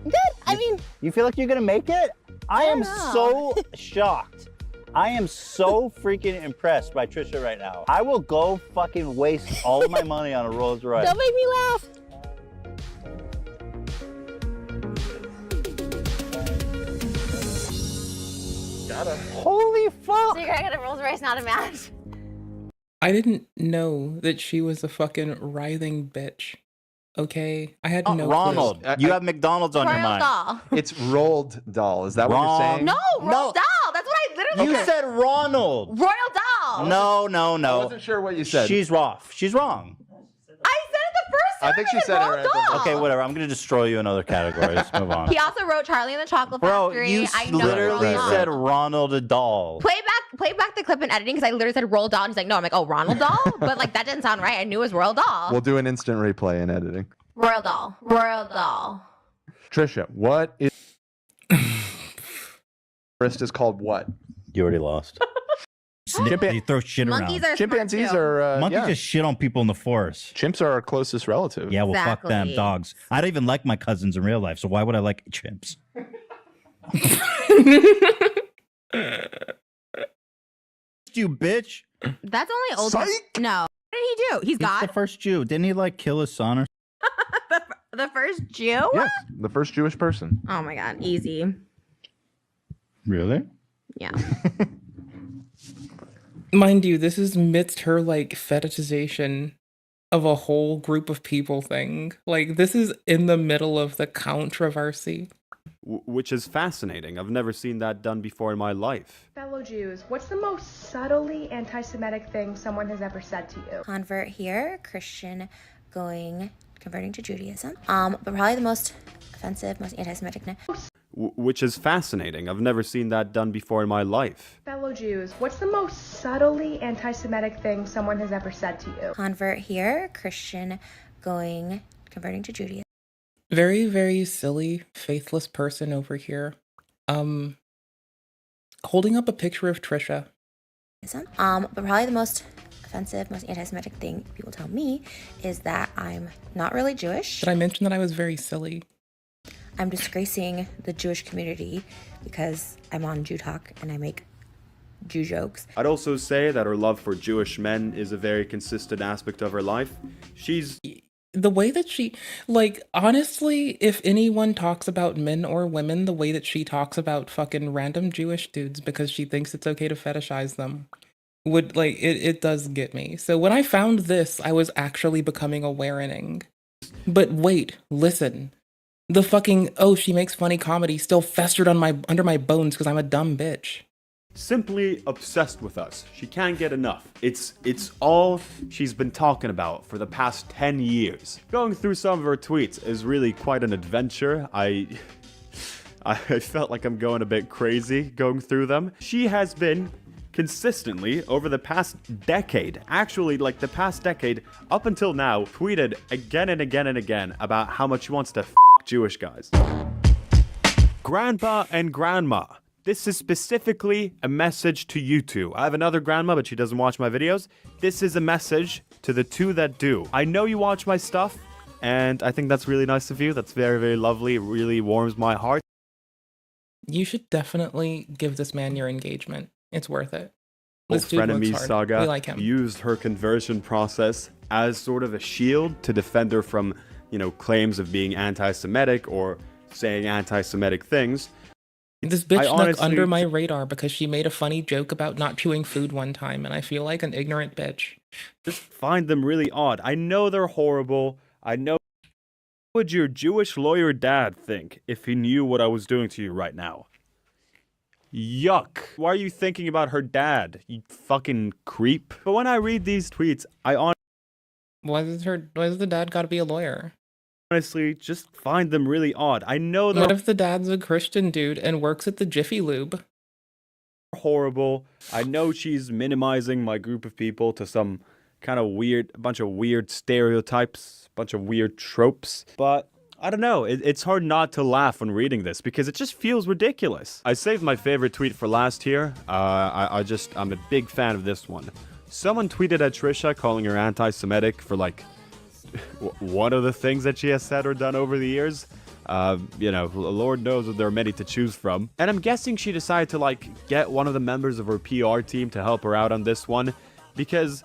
Good. I mean, you feel like you're gonna make it? I am so shocked. I am so freaking impressed by Trisha right now. I will go fucking waste all of my money on a Rolls Royce. Don't make me laugh. Holy fuck! So you're gonna get a Rolls Royce, not a match? I didn't know that she was a fucking writhing bitch. Okay? I had no Ronald, clue. you have McDonald's on your Royal mind. doll. It's rolled doll. Is that what Wrong. you're saying? No, Royal doll. That's what I literally You said Ronald. Royal Doll. No. I wasn't sure what you said. She's off. She's wrong. I said it the first time. I think she said it right. Okay, whatever. I'm gonna destroy you in other categories. Move on. He also wrote Charlie and the Chocolate Bro, Factory. you I know literally Roald said Dahl. Ronald a doll. Play back the clip in editing because I literally said Roald Dahl. And he's like, no. I'm like, oh, Ronald Dahl? But like that didn't sound right. I knew it was Royal Dahl. We'll do an instant replay in editing. Royal Dahl. Royal Dahl. Trisha, what is forest is called what? You already lost. They throw shit Monkeys around. are Chimpanzees smart, too. are Monkeys yeah. just shit on people in the forest. Chimps are our closest relative. Yeah, well, fuck them. Exactly. Dogs. I don't even like my cousins in real life, so why would I like chimps? You bitch. That's only old. Psych! No. What did he do? He's He's got the first Jew. Didn't he like kill his son or the first Jew? Yes, the first Jewish person. Oh my god, easy. Really? Yeah. Mind you, this is midst her like fetishization of a whole group of people thing. Like this is in the middle of the controversy. Which is fascinating. I've never seen that done before in my life. Fellow Jews, what's the most subtly anti-Semitic thing someone has ever said to you? Convert here, Christian converting to Judaism. But probably the most offensive, most anti-Semitic. Which is fascinating. I've never seen that done before in my life. Fellow Jews, what's the most subtly anti-Semitic thing someone has ever said to you? Convert here, Christian converting to Judaism. Very, very silly, faithless person over here. Holding up a picture of Trisha. But probably the most offensive, most anti-Semitic thing people tell me is that I'm not really Jewish. Did I mention that I was very silly? I'm disgracing the Jewish community because I'm on Jew Talk and I make Jew jokes. I'd also say that her love for Jewish men is a very consistent aspect of her life. She's... The way that she, like, honestly, if anyone talks about men or women, the way that she talks about fucking random Jewish dudes because she thinks it's okay to fetishize them, would, like, it does get me. So when I found this, I was actually becoming awarening. But wait, listen. The fucking, oh, she makes funny comedy still festered on under my bones because I'm a dumb bitch. simply obsessed with us. She can't get enough. It's all she's been talking about for the past 10 years. Going through some of her tweets is really quite an adventure. I felt like I'm going a bit crazy going through them. She has been consistently over the past decade, actually like the past decade up until now, tweeted again and again and again about how much she wants to f*** Jewish guys. Grandpa and Grandma. This is specifically a message to you two. I have another grandma, but she doesn't watch my videos. This is a message to the two that do. I know you watch my stuff, and I think that's really nice of you. That's very, very lovely. It really warms my heart. You should definitely give this man your engagement. It's worth it. This dude works frenemy hard. Saga We like him. used her conversion process as sort of a shield to defend her from, you know, claims of being anti-Semitic or saying anti-Semitic things. This bitch snuck under my radar because she made a funny joke about not chewing food one time, and I feel like an ignorant bitch. Just find them really odd. I know they're horrible. I know. What would your Jewish lawyer dad think if he knew what I was doing to you right now? Yuck. Why are you thinking about her dad, you fucking creep? But when I read these tweets, I Why does the dad gotta be a lawyer? honestly just find them really odd. I know they're What if the dad's a Christian dude and works at the Jiffy Lube? horrible. I know she's minimizing my group of people to some kind of weird, bunch of weird stereotypes, bunch of weird tropes, but I don't know. It's hard not to laugh when reading this because it just feels ridiculous. I saved my favorite tweet for last here. I'm a big fan of this one. Someone tweeted at Trisha calling her anti-Semitic for like one of the things that she has said or done over the years. You know, Lord knows that there are many to choose from. And I'm guessing she decided to like get one of the members of her PR team to help her out on this one because,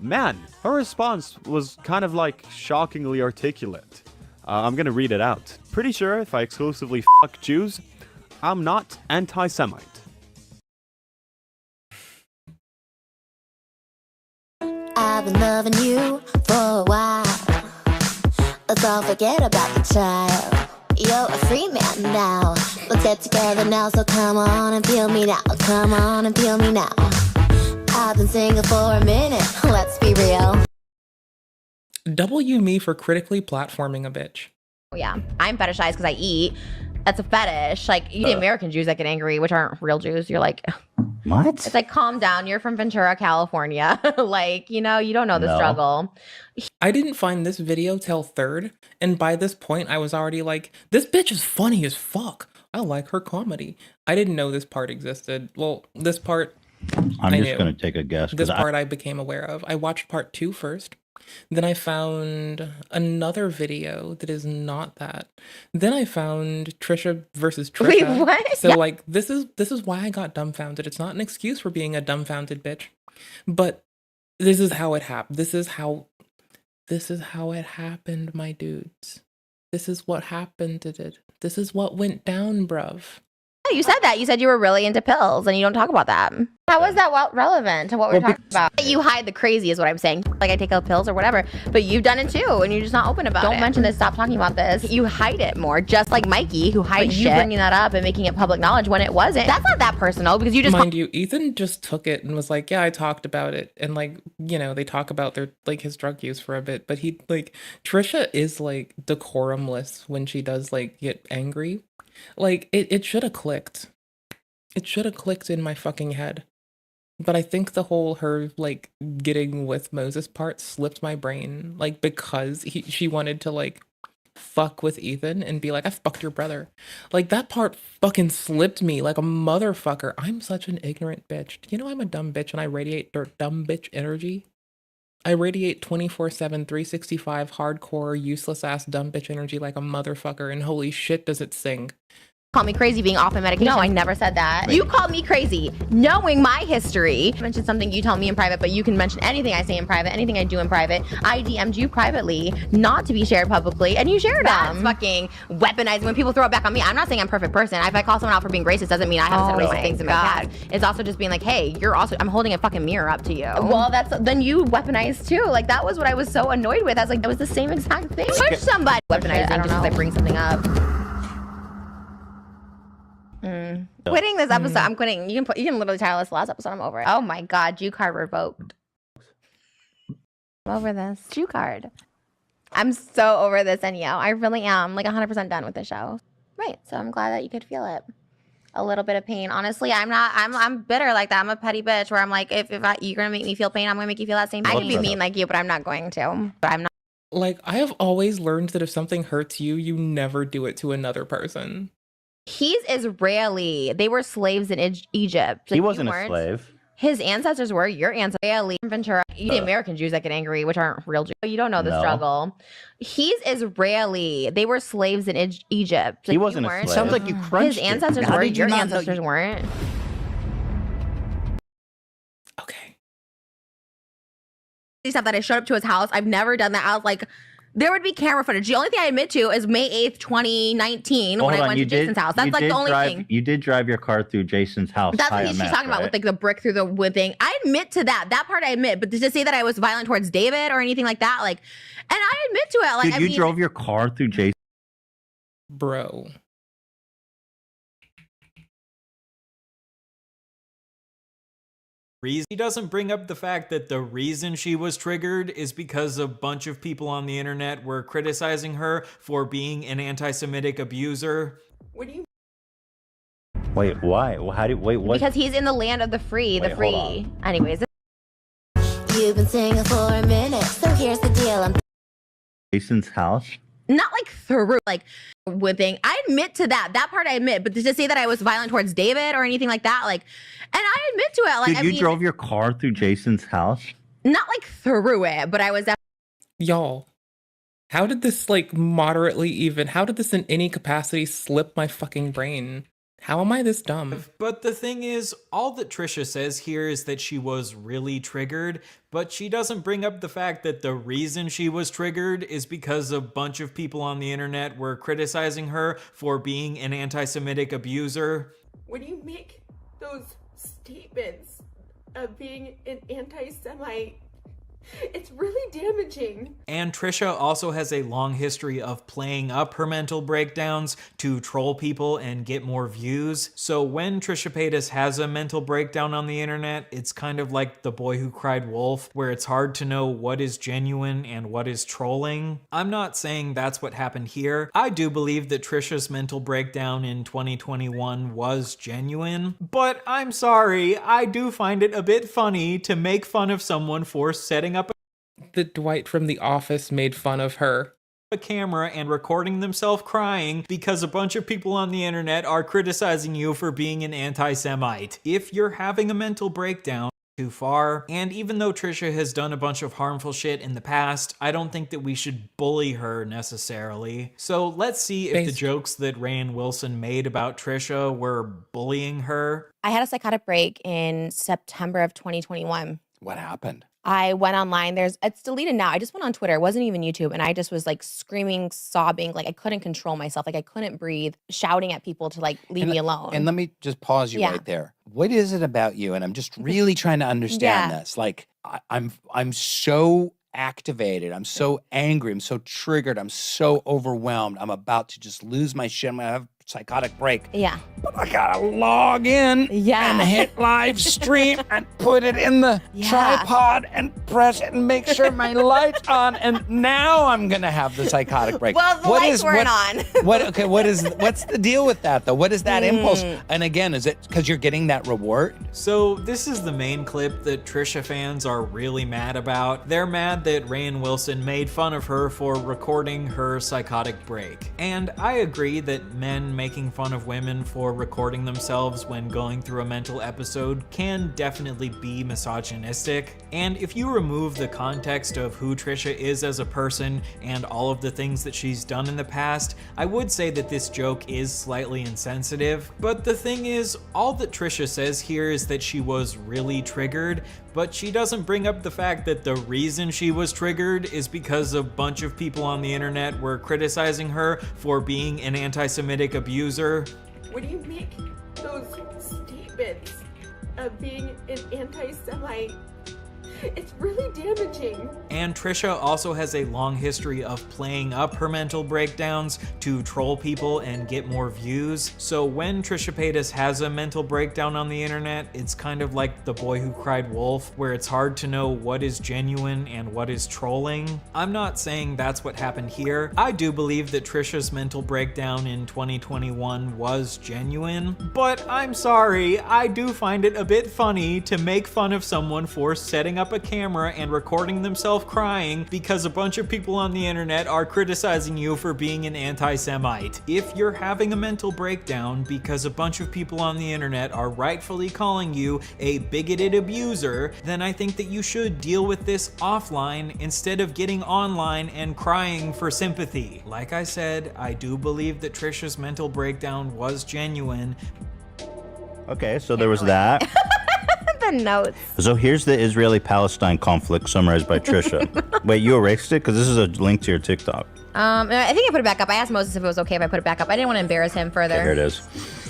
man, her response was kind of like shockingly articulate. I'm gonna read it out. Pretty sure if I exclusively fuck Jews, I'm not anti-Semite. I've been loving you for a while. Let's all forget about the child. You're a free man now. Let's get together now, so come on and feel me now. Come on and feel me now. I've been single for a minute, let's be real. W me for critically platforming a bitch. Yeah, I'm fetishized because I eat. That's a fetish. Like, you see American Jews that get angry, which aren't real Jews. You're like, what? It's like, calm down. You're from Ventura, California. Like, you know, you don't know the struggle. I didn't find this video till third, and by this point, I was already like, this bitch is funny as fuck. I like her comedy. I didn't know this part existed. Well, this part, I'm I just knew. going to take a guess. This part I became aware of. I watched part 2 first. Then I found another video that is not that. Then I found Trisha versus Trisha. Wait, what? So like this is why I got dumbfounded. It's not an excuse for being a dumbfounded bitch. But this is how it happened. This is how it happened, my dudes. This is what happened to it. This is what went down, bruv. You said that. You said you were really into pills, and you don't talk about that. How is that relevant to what we're talking about? You hide the crazy is what I'm saying. Like, I take out pills or whatever, but you've done it too, and you're just not open about it. Don't mention this. Stop talking about this. You hide it more, just like Mikey, who hides shit. You bringing that up and making it public knowledge when it wasn't. That's not that personal, because you just... Mind you, Ethan just took it and was like, yeah, I talked about it. And like, you know, they talk about their, like, his drug use for a bit, but he, like, Trisha is, like, decorumless when she does, like, get angry. Like, it should have clicked. It should have clicked in my fucking head. But I think the whole her, like, getting with Moses part slipped my brain. Like, because she wanted to, like, fuck with Ethan and be like, I fucked your brother. Like, that part fucking slipped me like a motherfucker. I'm such an ignorant bitch. You know I'm a dumb bitch and I radiate dumb bitch energy? I radiate 24/7, 365 hardcore, useless ass dumb bitch energy like a motherfucker, and holy shit does it sing. Call me crazy being off my medication. No, I never said that. You called me crazy, knowing my history. I mentioned something you tell me in private, but you can mention anything I say in private, anything I do in private. I DM'd you privately, not to be shared publicly, and you shared them. Fucking weaponizing when people throw it back on me. I'm not saying I'm a perfect person. If I call someone out for being racist, doesn't mean I haven't said racist things in my past. It's also just being like, hey, I'm holding a fucking mirror up to you. Well, then you weaponized too. Like, that was what I was so annoyed with. I was like, that was the same exact thing. Push somebody. Weaponizing just because I bring something up. Quitting this episode. I'm quitting. You can literally title this the last episode. I'm over it. Oh my god, Jew card revoked. I'm over this. Jew card. I'm so over this, and I really am like 100% done with the show. Right. So I'm glad that you could feel it. A little bit of pain. Honestly, I'm bitter like that. I'm a petty bitch where I'm like, if you're gonna make me feel pain, I'm gonna make you feel that same pain. I can be mean like you, but I'm not going to. But I'm not. Like, I have always learned that if something hurts you, you never do it to another person. He's Israeli. They were slaves in Egypt. Like, he wasn't a slave. His ancestors were. Your ancestors were Israeli. Ventura. You see American Jews that get angry, which aren't real Jews. You don't know the struggle. He's Israeli. They were slaves in Egypt. Like, he wasn't a slave. Sounds like you crunched His ancestors were. Your ancestors weren't. Okay. Stuff that I showed up to his house. I've never done that. I was like, there would be camera footage. The only thing I admit to is May 8th, 2019, when I went to Jason's house. That's like the only thing. You did drive your car through Jason's house. That's what she's talking about with like the brick through the wood thing. I admit to that. That part I admit. But to say that I was violent towards David or anything like that, like, and I admit to it. Like, dude, you drove your car through Jason. Bro. He doesn't bring up the fact that the reason she was triggered is because a bunch of people on the internet were criticizing her for being an anti-Semitic abuser. What do you? Wait, why? What? Because he's in the land of the free. The free. Anyways. You've been single for a minute, so here's the deal. Jason's house. Not like through like wood thing. I admit to that. That part I admit. But to say that I was violent towards David or anything like that, like, and I admit to it. Like, dude, you drove your car through Jason's house. Not like through it, but I was. Y'all, how did this like moderately even? How did this in any capacity slip my fucking brain? How am I this dumb? But the thing is, all that Trisha says here is that she was really triggered, but she doesn't bring up the fact that the reason she was triggered is because a bunch of people on the internet were criticizing her for being an anti-Semitic abuser. When you make those statements of being an anti-Semite, It's really damaging. And Trisha also has a long history of playing up her mental breakdowns to troll people and get more views. So when Trisha Paytas has a mental breakdown on the internet, it's kind of like The Boy Who Cried Wolf, where it's hard to know what is genuine and what is trolling. I'm not saying that's what happened here. I do believe that Trisha's mental breakdown in 2021 was genuine, but I'm sorry, I do find it a bit funny to make fun of someone for setting up The Dwight from The Office made fun of her. a camera and recording themselves crying because a bunch of people on the internet are criticizing you for being an anti-Semite. If you're having a mental breakdown, too far. And even though Trisha has done a bunch of harmful shit in the past, I don't think that we should bully her necessarily. So let's see if the jokes that Rainn Wilson made about Trisha were bullying her. I had a psychotic break in September of 2021. What happened? I went online. It's deleted now. I just went on Twitter. It wasn't even YouTube. And I just was like screaming, sobbing. Like I couldn't control myself. Like I couldn't breathe, shouting at people to like leave me alone. And let me just pause you right there. What is it about you? And I'm just really trying to understand this. Like I'm so activated. I'm so angry. I'm so triggered. I'm so overwhelmed. I'm about to just lose my shit. I'm gonna have a psychotic break. Yeah. But I gotta log in and hit live stream and put it in the tripod and press it and make sure my light's on. And now I'm gonna have the psychotic break. Well, the lights weren't on. What's the deal with that though? What is that impulse? And again, is it because you're getting that reward? So this is the main clip that Trisha fans are really mad about. They're mad that Rainn Wilson made fun of her for recording her psychotic break. And I agree that men making fun of women for recording themselves when going through a mental episode can definitely be misogynistic. And if you remove the context of who Trisha is as a person and all of the things that she's done in the past, I would say that this joke is slightly insensitive. But the thing is, all that Trisha says here is that she was really triggered, but she doesn't bring up the fact that the reason she was triggered is because a bunch of people on the internet were criticizing her for being an anti-Semitic abuser. When you make those statements of being an anti-Semite, it's really damaging. And Trisha also has a long history of playing up her mental breakdowns to troll people and get more views. So when Trisha Paytas has a mental breakdown on the internet, it's kind of like The Boy Who Cried Wolf, where it's hard to know what is genuine and what is trolling. I'm not saying that's what happened here. I do believe that Trisha's mental breakdown in 2021 was genuine, but I'm sorry, I do find it a bit funny to make fun of someone for setting up a camera and recording themselves crying because a bunch of people on the internet are criticizing you for being an anti-Semite. If you're having a mental breakdown because a bunch of people on the internet are rightfully calling you a bigoted abuser, then I think that you should deal with this offline instead of getting online and crying for sympathy. Like I said, I do believe that Trisha's mental breakdown was genuine. Okay, so there was that. The notes. So here's the Israeli-Palestine conflict summarized by Trisha. Wait, you erased it? Because this is a link to your TikTok. I think I put it back up. I asked Moses if it was okay if I put it back up. I didn't want to embarrass him further. Okay, here it is.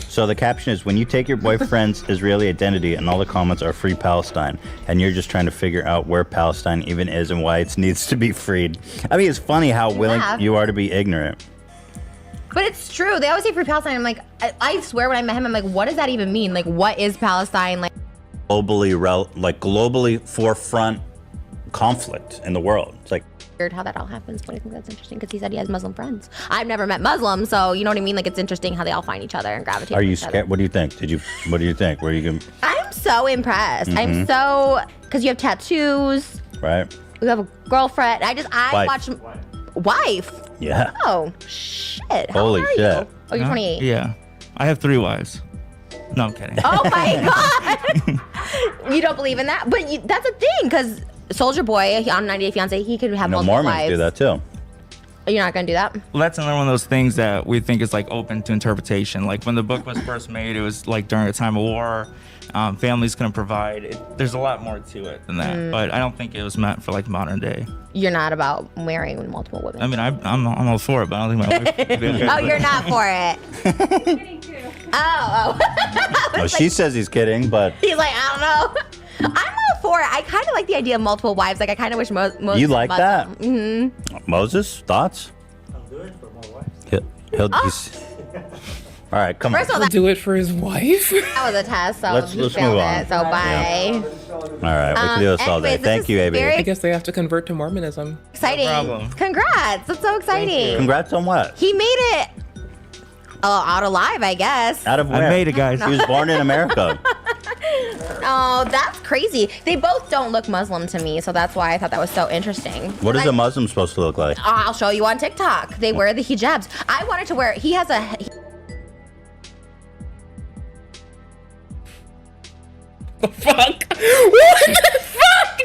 So the caption is, when you take your boyfriend's Israeli identity and all the comments are free Palestine, and you're just trying to figure out where Palestine even is and why it needs to be freed. I mean, it's funny how willing you are to be ignorant. But it's true. They always say free Palestine. I'm like, I swear when I met him, I'm like, what does that even mean? Like, what is Palestine? Like, globally forefront conflict in the world. It's like weird how that all happens, but I think that's interesting because he said he has Muslim friends. I've never met Muslims, so you know what I mean? Like, it's interesting how they all find each other and gravitate Are to you each scared? other. What do you think? What do you think? Where you can? I'm so impressed. I'm so, because you have tattoos. Right. You have a girlfriend. I watch. Wife? Yeah. Oh, shit. How Holy old are shit. you? Oh, you're 28. Yeah. I have 3 wives. No, I'm kidding. Oh my God. You don't believe in that? But that's a thing, because Soulja Boy on 90 Day Fiancé, he could have multiple Mormons wives. do that too. You're not going to do that? Well, that's another one of those things that we think is like open to interpretation. Like when the book was first made, it was like during a time of war. Families couldn't provide. There's a lot more to it than that. But I don't think it was meant for like modern day. You're not about marrying multiple women. I mean, I'm all for it, but I don't think my wife would be okay. Oh, you're not for it. Oh. She says he's kidding, but He's like, I don't know. I'm all for it. I kind of like the idea of multiple wives. Like I kind of wish Moses. You like that? Mm-hmm. Moses, thoughts? I'll do it for more wives. He'll all right, come First of on. all, He'll do it for his wife. That was a test, so Let's you move failed on. it. So bye. All right, we can do this all day. anyways, this Thank is you, AB. very- I guess they have to convert to Mormonism. Exciting. problem. Congrats. That's so exciting. Congrats on what? He made it. Oh, out alive, I guess. Out of where? I made it, guys. He was born in America. Oh, that's crazy. They both don't look Muslim to me, so that's why I thought that was so interesting. What is a Muslim supposed to look like? I'll show you on TikTok. They wear the hijabs. I wanted to wear. He has a. Fuck. What the fuck,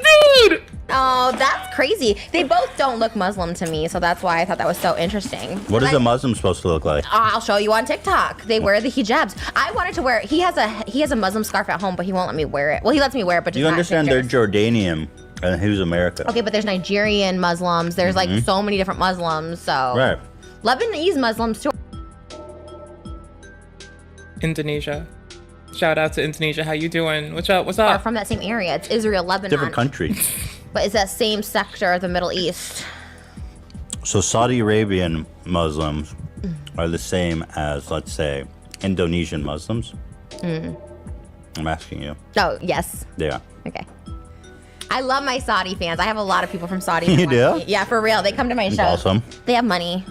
dude? Oh, that's crazy. They both don't look Muslim to me, so that's why I thought that was so interesting. What is a Muslim supposed to look like? I'll show you on TikTok. They wear the hijabs. I wanted to wear. He has a Muslim scarf at home, but he won't let me wear it. Well, he lets me wear it, but just You not understand they're pictures. Jordanian and who's America? Okay, but there's Nigerian Muslims. There's like Mhm. so many different Muslims. So Right. Lebanese Muslims too. Indonesia. Shout out to Indonesia. How you doing? What's up? What's Are up? from that same area. It's Israel, Lebanon. Different country. But it's that same sector of the Middle East. So Saudi Arabian Muslims are the same as, let's say, Indonesian Muslims? Mm. I'm asking you. Oh, yes. Yeah. Okay. I love my Saudi fans. I have a lot of people from Saudi. You that do? watch me. Yeah, for real. They come to my That's shows. awesome. They have money.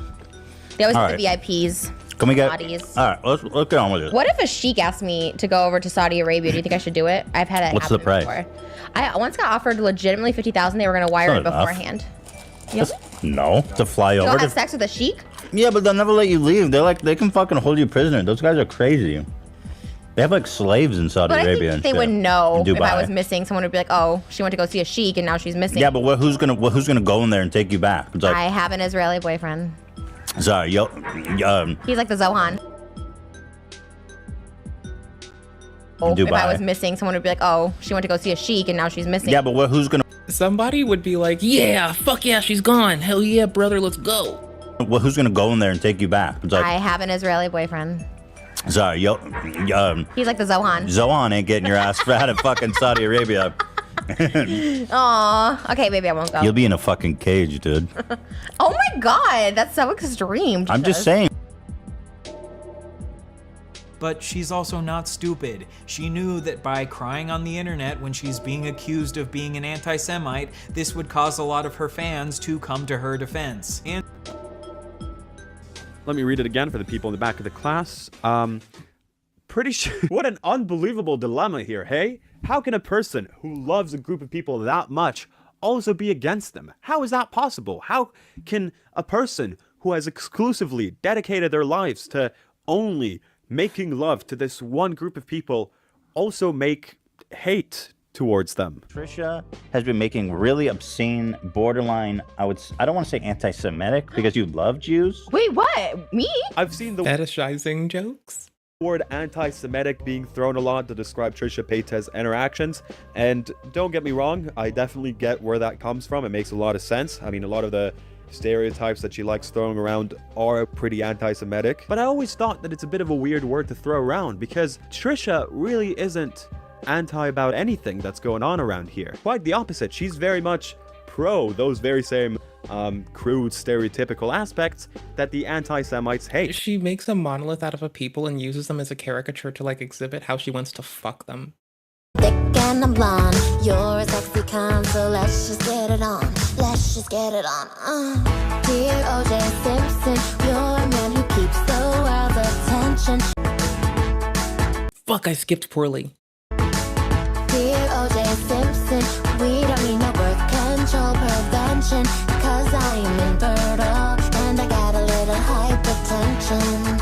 They always All have the VIPs. Can we get... Saudis. All right, let's get on with it. What if a sheik asked me to go over to Saudi Arabia? Do you think I should do it? I've had it What's the happen price? before. I once got offered legitimately $50,000. They were going to wire it That's not enough. beforehand. You No, to fly don't over have to... sex with a sheik? Yeah, but they'll never let you leave. They're like, they can fucking hold you prisoner. Those guys are crazy. They have like slaves in Saudi But I Arabia think and they shit. would know In if I Dubai. was missing. Someone would be like, "Oh, she went to go see a sheik, and now she's missing." Yeah, but who's gonna go in there and take you back? It's like, I have an Israeli boyfriend. sorry, He's like the Zohan. If Dubai. I was missing, someone would be like, "Oh, she went to go see a sheik, and now she's missing." Yeah, but who's gonna? Somebody would be like, "Yeah, fuck yeah, she's gone. Hell yeah, brother, let's go." Who's gonna go in there and take you back? It's like, I have an Israeli boyfriend. sorry, He's like the Zohan. Zohan ain't getting your ass out of fucking Saudi Arabia. Aw. Okay, maybe I won't go. You'll be in a fucking cage, dude. Oh my god, that's so extreme. I'm just Jesus. saying. But she's also not stupid. She knew that by crying on the internet when she's being accused of being an anti-Semite, this would cause a lot of her fans to come to her defense. And Let me read it again for the people in the back of the class. Pretty sure. What an unbelievable dilemma here, hey? How can a person who loves a group of people that much also be against them? How is that possible? How can a person who has exclusively dedicated their lives to only making love to this one group of people also make hate towards them? Trisha has been making really obscene, borderline, I don't want to say anti-Semitic because you love Jews. Wait, what? Me? I've seen the fetishizing jokes. Word anti-Semitic being thrown a lot to describe Trisha Paytas' interactions, and don't get me wrong, I definitely get where that comes from. It makes a lot of sense. I mean, a lot of the stereotypes that she likes throwing around are pretty anti-Semitic, but I always thought that it's a bit of a weird word to throw around because Trisha really isn't anti about anything that's going on around here. Quite the opposite. She's very much pro those very same crude stereotypical aspects that the anti-Semites hate. She makes a monolith out of a people and uses them as a caricature to like exhibit how she wants to fuck them. Thick and I'm blonde, you're a sexy con, so let's just get it on. Let's just get it on. Dear O.J. Simpson, you're a man who keeps the world's attention. Fuck, I skipped poorly. Dear O.J. Simpson, we don't need no birth control prevention, cause I'm infertile and I got a little hypertension.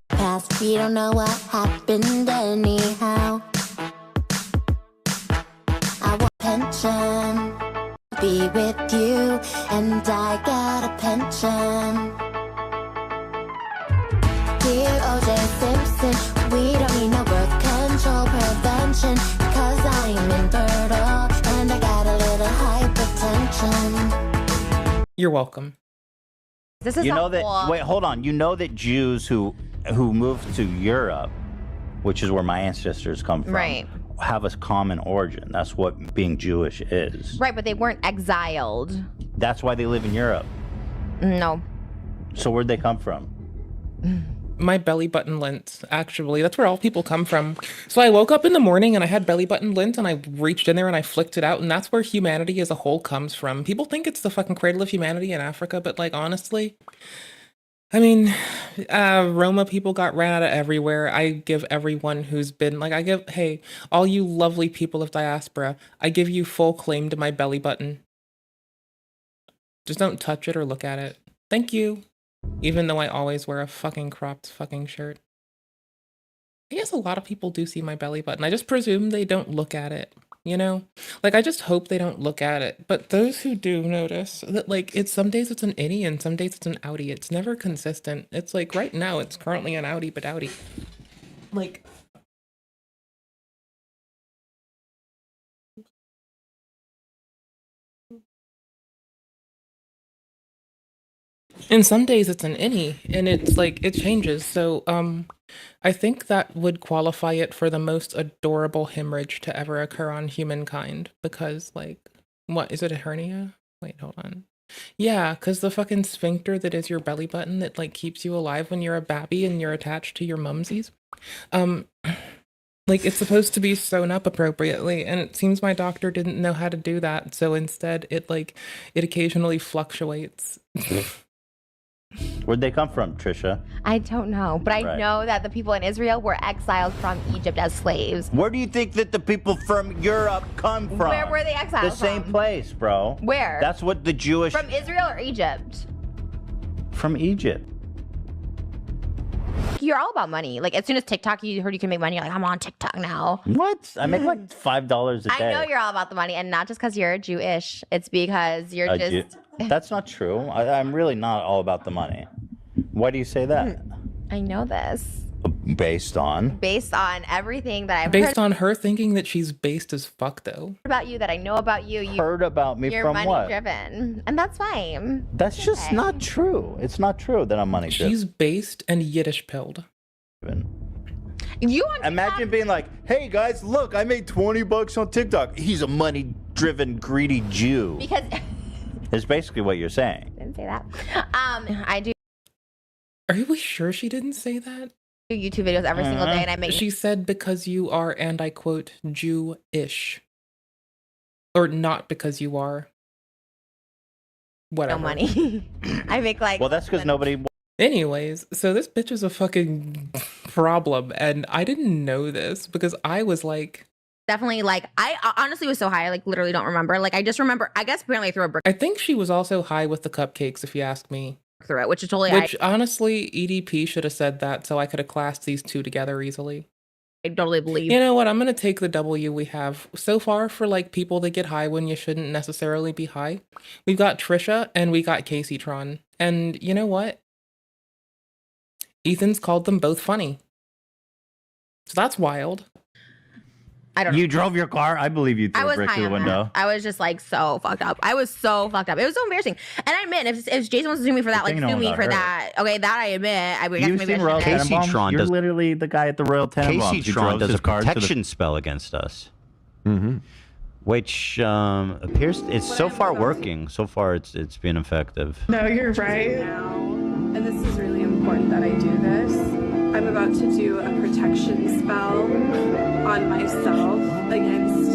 Past, we don't know what happened anyhow. I want pension, be with you, and I got a pension. Dear O.J. Simpson, we don't need no birth control prevention, cause I'm infertile and I got a little hypertension. You're welcome. This is You a know that, whole- wait, hold on. You know that Jews who moved to Europe, which is where my ancestors come from, Right. have a common origin. That's what being Jewish is. Right, but they weren't exiled. That's why they live in Europe. No. So where'd they come from? My belly button lint, actually. That's where all people come from. So I woke up in the morning and I had belly button lint and I reached in there and I flicked it out, and that's where humanity as a whole comes from. People think it's the fucking cradle of humanity in Africa, but like honestly, I mean, Roma people got ran out of everywhere. I give everyone who's been like, hey, all you lovely people of diaspora, I give you full claim to my belly button. Just don't touch it or look at it. Thank you. Even though I always wear a fucking cropped fucking shirt. I guess a lot of people do see my belly button. I just presume they don't look at it, you know? Like, I just hope they don't look at it. But those who do notice that, like, some days it's an innie and some days it's an outie. It's never consistent. It's like, right now it's currently an outie, but outie. Like... And some days it's an innie, and it's like, it changes. So, I think that would qualify it for the most adorable hemorrhage to ever occur on humankind. Because, like, what, is it a hernia? Wait, hold on. Yeah, because the fucking sphincter that is your belly button that, like, keeps you alive when you're a babby and you're attached to your mumsies. Like, it's supposed to be sewn up appropriately, and it seems my doctor didn't know how to do that. So instead, it occasionally fluctuates. Where'd they come from, Trisha? I don't know, but I know that the people in Israel were exiled from Egypt as slaves. Where do you think that the people from Europe come from? Where were they exiled The same place, bro. Where? That's what the Jewish... From Israel or Egypt? From Egypt. You're all about money. Like, as soon as TikTok, you heard you can make money, you're like, I'm on TikTok now. What? I make like $5 a day. I know you're all about the money, and not just because you're Jewish. It's because you're just... That's not true. I'm really not all about the money. Why do you say that? I know this. Based on? Based on everything that I've Based on her thinking that she's based as fuck, though. about you, that I know about you. You heard about me you're from money what? driven, and that's fine. That's just not true. It's not true that I'm money driven. She's based and Yiddish pilled. You imagine being like, hey guys, look, I made $20 on TikTok. He's a money driven, greedy Jew. Because it's basically what you're saying. didn't say that. I do Are we sure she didn't say that? YouTube videos every single day, and I make. She said because you are, and I quote, Jew-ish. Or not because you are. Whatever. No money. I make like. Well, that's because nobody. Anyways, so this bitch is a fucking problem, and I didn't know this because I was like. Definitely, like, I honestly was so high, I like literally don't remember. Like, I just remember, I guess apparently I threw a brick I think she was also high with the cupcakes, if you ask me. through it, which is totally. Which honestly, EDP should have said that, so I could have classed these two together easily. I totally believe. You know what? I'm gonna take the W we have so far for like people that get high when you shouldn't necessarily be high. We've got Trisha and we got Casey Tron, and you know what? Ethan's called them both funny, so that's wild. I don't know. You drove your car? I believe you I threw a was brick high through the on window. that. I was just like so fucked up. I was so fucked up. It was so embarrassing. And I admit, if Jason wants to sue me for that, like thing no sue one me got for hurt. that. Okay, that I admit. I guess You've maybe I seen Royal shouldn't. Tenenbaums? You're literally the guy at the Royal Tenenbaums. Casey who Tron drove does his a car to the- protection spell against us. Mm-hmm. Which appears it's so far working. So far, it's been effective. No, you're right. And this is really important that I do this. I'm about to do a protection spell on myself against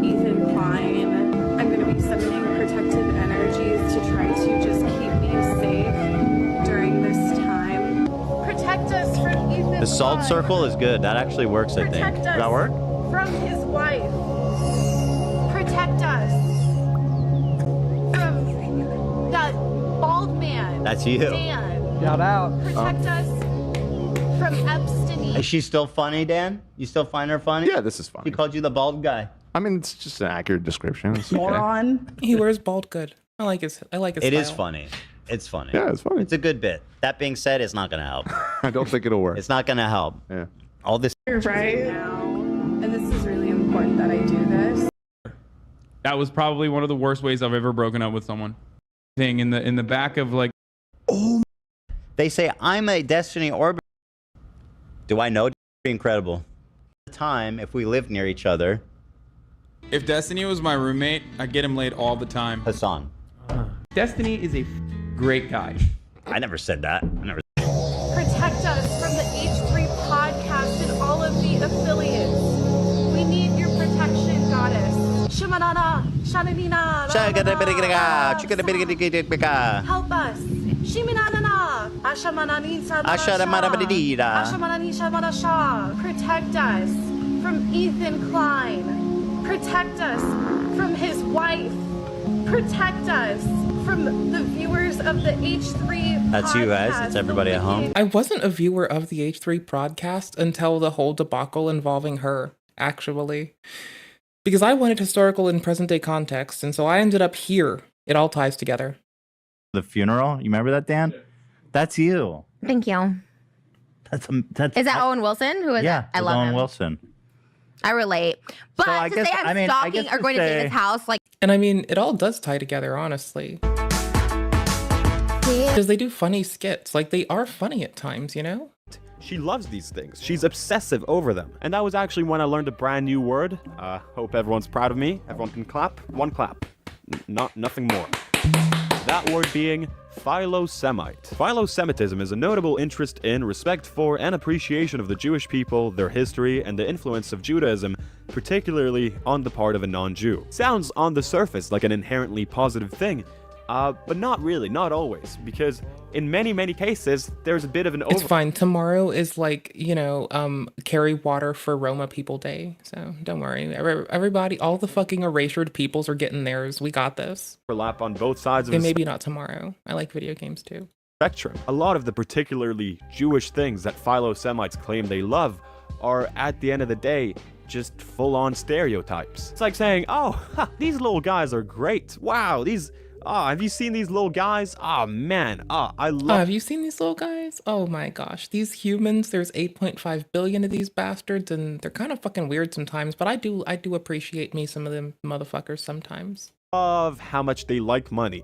Ethan Klein. I'm going to be summoning protective energies to try to just keep me safe during this time. Protect us from Ethan The salt Klein. circle is good. That actually works, I think. Protect Does us that work? from his wife. Protect us from that bald man. That's you. Dan. Shout out. Protect us from Epstein. Is she still funny, Dan? You still find her funny? Yeah, this is funny. She called you the bald guy. I mean, it's just an accurate description. It's okay. Moron. He wears bald good. I like his It style. is funny. It's funny. Yeah, it's funny. It's a good bit. That being said, it's not gonna help. I don't think it'll work. It's not gonna help. Yeah. All this. You're right. And this is really important that I do this. That was probably one of the worst ways I've ever broken up with someone. Thing in the back of like. Oh. They say I'm a Destiny Orbit. Do I know? Incredible. time if we lived near each other. If Destiny was my roommate, I'd get him laid all the time. Hassan. Destiny is a great guy. I never said that. I never. Protect us from the H3 podcast and all of the affiliates. We need your protection, goddess. Shamanana, Shananina, help us. Shiminanana, Ashamananinsa, Ashamananisha, protect us from Ethan Klein. Protect us from his wife. Protect us from the viewers of the H3 That's you guys. That's everybody at home. I wasn't a viewer of the H3 podcast until the whole debacle involving her, actually. Because I wanted historical and present day context, and so I ended up here. It all ties together. The funeral? You remember that, Dan? That's you. Thank you. That's Is that Owen Wilson? Who is yeah, it? I love Owen him. Wilson. I relate. But So I to guess- say I'm I mean, I stalking guess or to going to say- David's house, like, And I mean, it all does tie together, honestly. Because they do funny skits. Like, they are funny at times, you know? She loves these things. She's obsessive over them. And that was actually when I learned a brand new word. Hope everyone's proud of me. Everyone can clap. One clap. Nothing more. That word being Philosemite. Philosemitism is a notable interest in, respect for, and appreciation of the Jewish people, their history, and the influence of Judaism, particularly on the part of a non-Jew. Sounds on the surface like an inherently positive thing, but not really, not always, because in many, many cases, there's a bit of an It's fine. Tomorrow is like, you know, carry water for Roma People Day. So don't worry. Everybody, all the fucking erasured peoples are getting theirs. We got this. overlap on both sides of Okay, the maybe not tomorrow. I like video games too. spectrum. A lot of the particularly Jewish things that Philo-Semites claim they love are, at the end of the day, just full-on stereotypes. It's like saying, oh, these little guys are great. Wow, have you seen these little guys? Oh, man. I love... Have you seen these little guys? Oh my gosh. These humans, there's 8.5 billion of these bastards, and they're kind of fucking weird sometimes, but I do appreciate me some of them motherfuckers sometimes. Of how much they like money.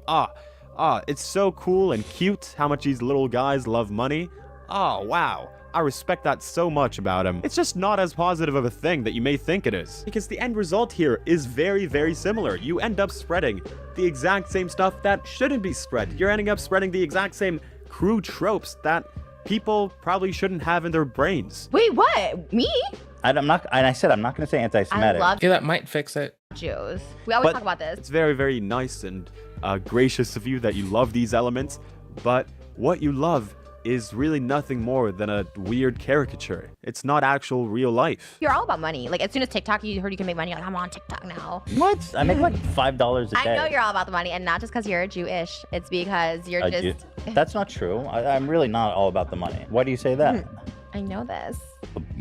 It's so cool and cute how much these little guys love money. Oh, wow. I respect that so much about him. It's just not as positive of a thing that you may think it is. Because the end result here is very, very similar. You end up spreading the exact same stuff that shouldn't be spread. You're ending up spreading the exact same crude tropes that people probably shouldn't have in their brains. wait, what? Me? I said I'm not going to say anti-Semitic. love- Yeah, that might fix it. Jews. We always But talk about this. It's very, very nice and gracious of you that you love these elements, but what you love is really nothing more than a weird caricature. It's not actual real life. You're all about money. Like, as soon as TikTok, you heard you can make money. You're like, I'm on TikTok now. What? I make like $5 a day. I know you're all about the money, and not just because you're Jewish. It's because you're just... That's not true. I'm really not all about the money. Why do you say that? I know this.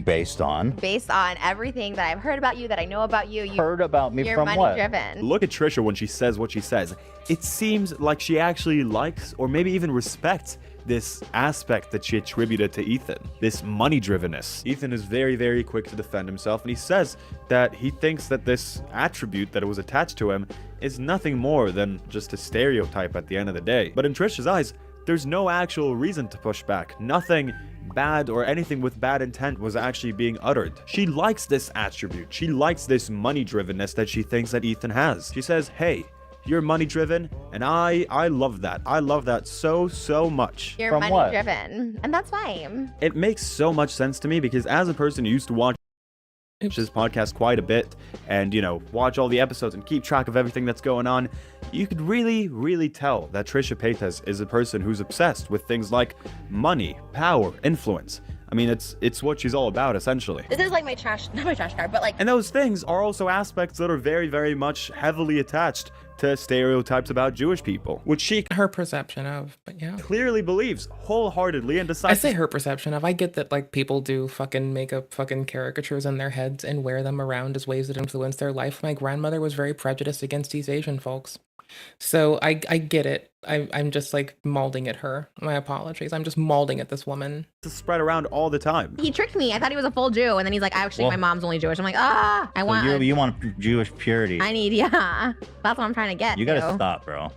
Based on? Based on everything that I've heard about you, that I know about you. Heard about me you're from money what? driven. Look at Trisha when she says what she says. It seems like she actually likes or maybe even respects this aspect that she attributed to Ethan, this money drivenness. Ethan is very, very quick to defend himself, and he says that he thinks that this attribute that was attached to him is nothing more than just a stereotype at the end of the day. But in Trisha's eyes, there's no actual reason to push back. Nothing bad or anything with bad intent was actually being uttered. She likes this attribute. She likes this money drivenness that she thinks that Ethan has. She says, hey, you're money driven, and I love that. I love that so much. You're money driven, and that's fine. It makes so much sense to me because as a person who used to watch this podcast quite a bit and, you know, watch all the episodes and keep track of everything that's going on, you could really tell that Trisha Paytas is a person who's obsessed with things like money, power, influence. I mean, it's what she's all about, essentially. This is like my trash, not my trash card, but like... And those things are also aspects that are very much heavily attached to stereotypes about Jewish people, which she her perception of, but yeah, clearly believes wholeheartedly and decides. I say her perception of. I get that like people do fucking make up fucking caricatures in their heads and wear them around as ways that influence their life. My grandmother was very prejudiced against these Asian folks. So I get it. I'm just like molding at her. My apologies. I'm just molding at this woman. To spread around all the time. He tricked me. I thought he was a full Jew, and then he's like, actually, Well, my mom's only Jewish. I'm like, I So want... you want Jewish purity. I need, yeah. That's what I'm trying to get. You gotta to. stop, bro.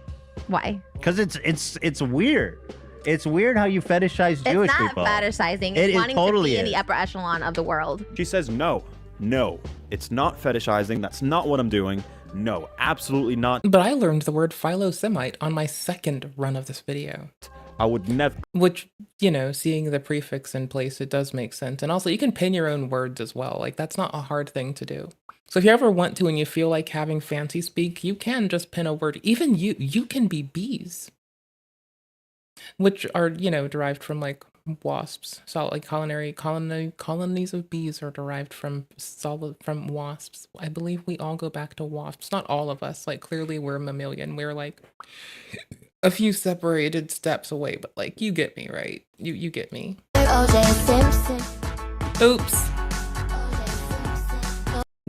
Why? Because it's weird. It's weird how you fetishize Jewish it's not people. fetishizing. It It's wanting totally to be in is. the upper echelon of the world. She says no. No, it's not fetishizing. That's not what I'm doing. No, absolutely not. But I learned the word philosemite on my second run of this video. I would never. Which, you know, seeing the prefix in place, it does make sense. And also, you can pin your own words as well. Like, that's not a hard thing to do. So if you ever want to and you feel like having fancy speak, you can just pin a word. Even you can be bees. Which are, you know, derived from, like, wasps. So, like, colonies of bees are derived from wasps. I believe we all go back to wasps. Not all of us. Like, clearly we're mammalian. We're, like, a few separated steps away. But, like, you get me, right? You get me. Oops.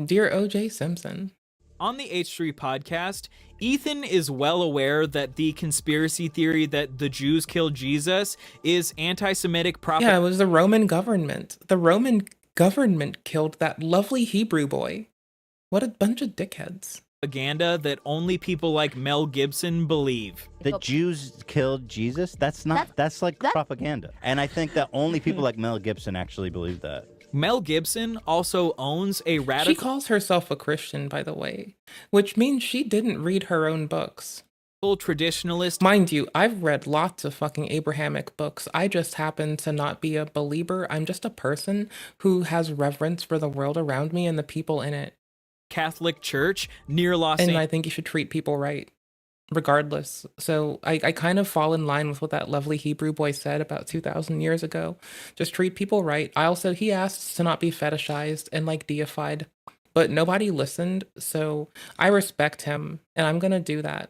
Dear O.J. Simpson. On the H3 podcast, Ethan is well aware that the conspiracy theory that the Jews killed Jesus is anti-Semitic propaganda. Yeah, it was the Roman government. The Roman government killed that lovely Hebrew boy. What a bunch of dickheads. Propaganda that only people like Mel Gibson believe. The Jews killed Jesus? That's like propaganda. And I think that only people like Mel Gibson actually believe that. Mel Gibson also owns a radical... She calls herself a Christian, by the way, which means she didn't read her own books. Traditionalist. Mind you, I've read lots of fucking Abrahamic books. I just happen to not be a believer. I'm just a person who has reverence for the world around me and the people in it. Catholic Church near Los Angeles. And Angeles. I think you should treat people right, regardless. So I kind of fall in line with what that lovely Hebrew boy said about 2,000 years ago. Just treat people right. He asked to not be fetishized and like deified, but nobody listened. So I respect him and I'm going to do that.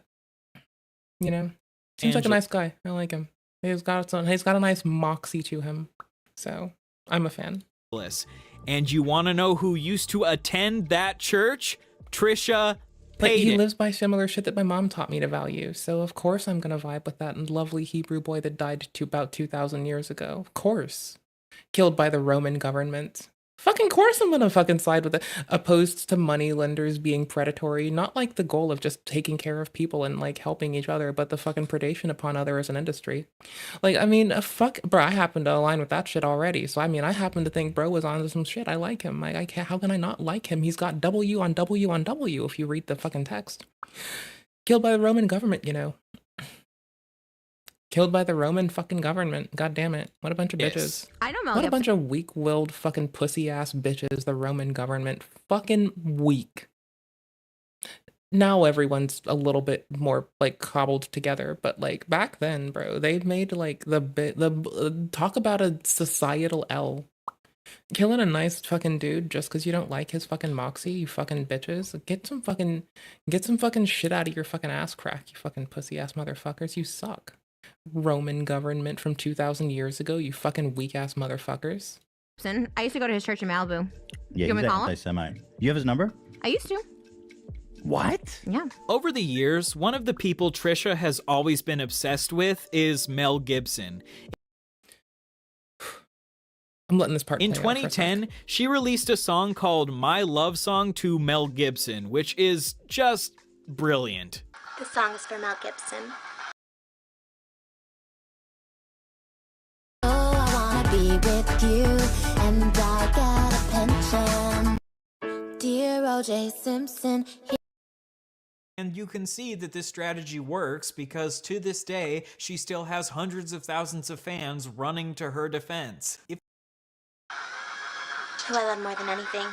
You know, seems like a nice guy. I like him. He's got a nice moxie to him. So I'm a fan. And you want to know who used to attend that church? Trisha Paytas. But he lives by similar shit that my mom taught me to value. So of course I'm going to vibe with that lovely Hebrew boy that died about 2,000 years ago. Of course. Killed by the Roman government. Fucking course I'm going to fucking side with it. Opposed to money lenders being predatory. Not like the goal of just taking care of people and like helping each other, but the fucking predation upon others as an industry. Like, I mean, bro, I happen to align with that shit already. So, I mean, I happen to think bro was on some shit. I like him. I can't, how can I not like him? He's got W on W on W if you read the fucking text. Killed by the Roman government, you know. Killed by the Roman fucking government. God damn it. What a bunch of bitches. I know Mel What a Gibson. bunch of weak-willed fucking pussy-ass bitches, the Roman government. Fucking weak. Now everyone's a little bit more, like, cobbled together. But, like, back then, bro, they made, like, talk about a societal L. Killing a nice fucking dude just because you don't like his fucking moxie, you fucking bitches. Get some fucking shit out of your fucking ass crack, you fucking pussy-ass motherfuckers. You suck. Roman government from 2,000 years ago, you fucking weak-ass motherfuckers. I used to go to his church in Malibu. Yeah, you he's anti-Semite. You have his number? I used to. What? Yeah. Over the years, one of the people Trisha has always been obsessed with is Mel Gibson. I'm letting this part In play out for a 2010, she released a song called My Love Song to Mel Gibson, which is just brilliant. This song is for Mel Gibson. Be with you, and I got a pension. Dear O.J. Simpson. And you can see that this strategy works because to this day, she still has hundreds of thousands of fans running to her defense. Who I love more than anything.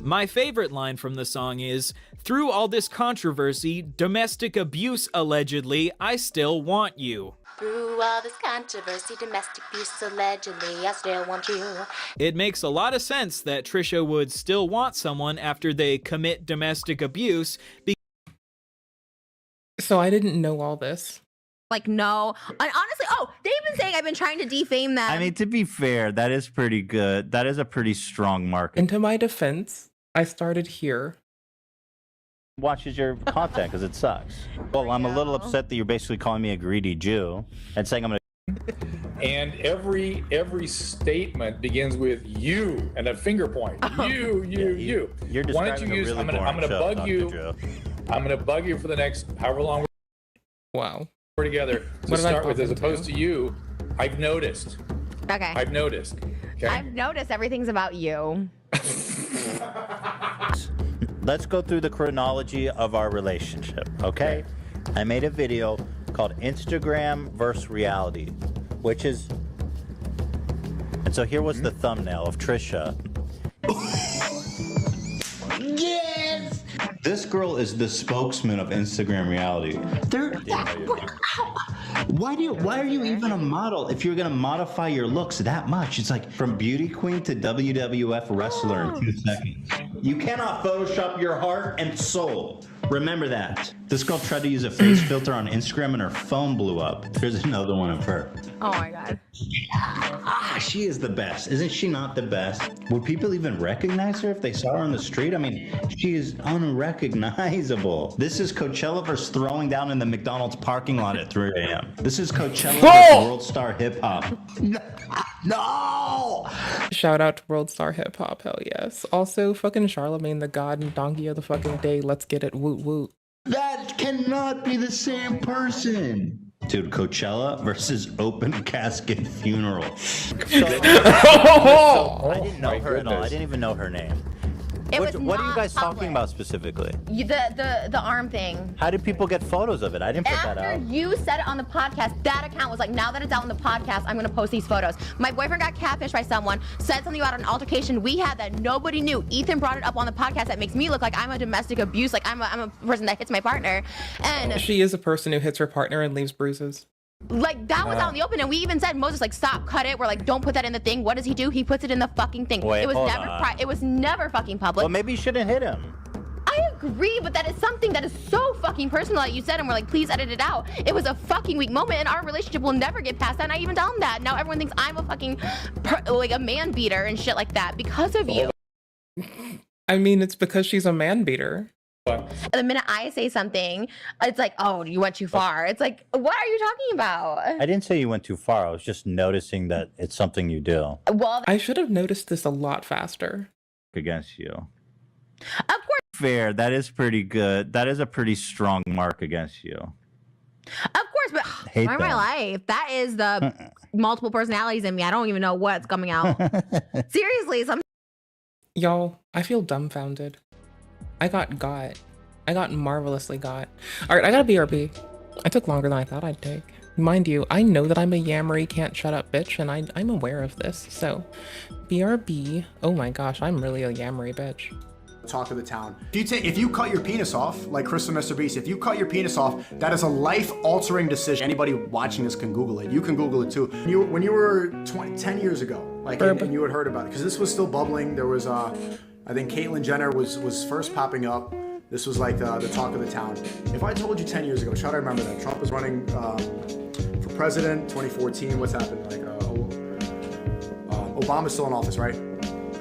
My favorite line from the song is, "Through all this controversy, domestic abuse allegedly, I still want you." Through all this controversy, domestic abuse allegedly, I still want you. It makes a lot of sense that Trisha would still want someone after they commit domestic abuse. So I didn't know all this. Like, no. And honestly, they've been saying I've been trying to defame them. I mean, to be fair, that is pretty good. That is a pretty strong market. Into my defense, I started here. Watches your content because it sucks. Well, I'm a little upset that you're basically calling me a greedy Jew and saying I'm gonna. And every statement begins with you and a finger point. You. You're describing Why don't you use? a really I'm gonna show, bug Dr. you. Drew. I'm gonna bug you for the next however long Wow. we're together to start with, as opposed to you. I've noticed. Okay. I've noticed. Okay. I've noticed everything's about you. let's go through the chronology of our relationship, okay? I made a video called Instagram versus reality, which is... And so here was the thumbnail of Trisha. Yes! This girl is the spokesman of Instagram reality. Why are you even a model if you're gonna modify your looks that much? It's like from beauty queen to WWF wrestler in 2 seconds. You cannot Photoshop your heart and soul. Remember that. This girl tried to use a face filter on Instagram and her phone blew up. Here's another one of her. Oh my God. She is the best. Isn't she not the best? Would people even recognize her if they saw her on the street? I mean, she is unrecognizable. This is Coachella versus throwing down in the McDonald's parking lot at 3 a.m. This is Coachella versus World Star Hip Hop. No! Shout out to World Star Hip Hop, hell yes. Also, fucking Charlemagne the God and Donkey of the fucking Day. Let's get it, woot woot. That cannot be the same person. Dude, Coachella versus Open Casket Funeral. I didn't know her at all. I didn't even know her name. What are you guys talking about specifically? The arm thing. How did people get photos of it? I didn't put that out. After you said it on the podcast, that account was like, now that it's out on the podcast, I'm going to post these photos. My boyfriend got catfished by someone, said something about an altercation we had that nobody knew. Ethan brought it up on the podcast. That makes me look like I'm a domestic abuse, like I'm a person that hits my partner. And she is a person who hits her partner and leaves bruises. Like, that was out in the open, and we even said, Moses, like, stop, cut it. We're like, don't put that in the thing. What does he do? He puts it in the fucking thing. Wait, it was never fucking public. Well, maybe you shouldn't hit him. I agree, but that is something that is so fucking personal that you said, and we're like, please edit it out. It was a fucking weak moment, and our relationship will never get past that, and I even tell him that. Now everyone thinks I'm a fucking, like, a man beater and shit like that because of you. I mean, it's because she's a man beater. The minute I say something, it's like, oh, you went too far. It's like, what are you talking about? I didn't say you went too far. I was just noticing that it's something you do. Well, I should have noticed this a lot faster. Against you. Of course. Fair. That is pretty good. That is a pretty strong mark against you. Of course, but for my life, that is the multiple personalities in me. I don't even know what's coming out. Seriously, Y'all, I feel dumbfounded. I got marvelously got. All right, I got a BRB. I took longer than I thought I'd take. Mind you, I know that I'm a yammery, can't shut up bitch, and I'm aware of this. So, BRB, oh my gosh, I'm really a yammery bitch. Talk of the town. If you cut your penis off, like Chris and Mr. Beast, if you cut your penis off, that is a life-altering decision. Anybody watching this can Google it. You can Google it too. When you were 10 years ago, like, and you had heard about it, because this was still bubbling. There was, I think Caitlyn Jenner was first popping up. This was like the talk of the town. If I told you 10 years ago, try to remember that. Trump was running for president, 2014. What's happened? Like, Obama's still in office, right?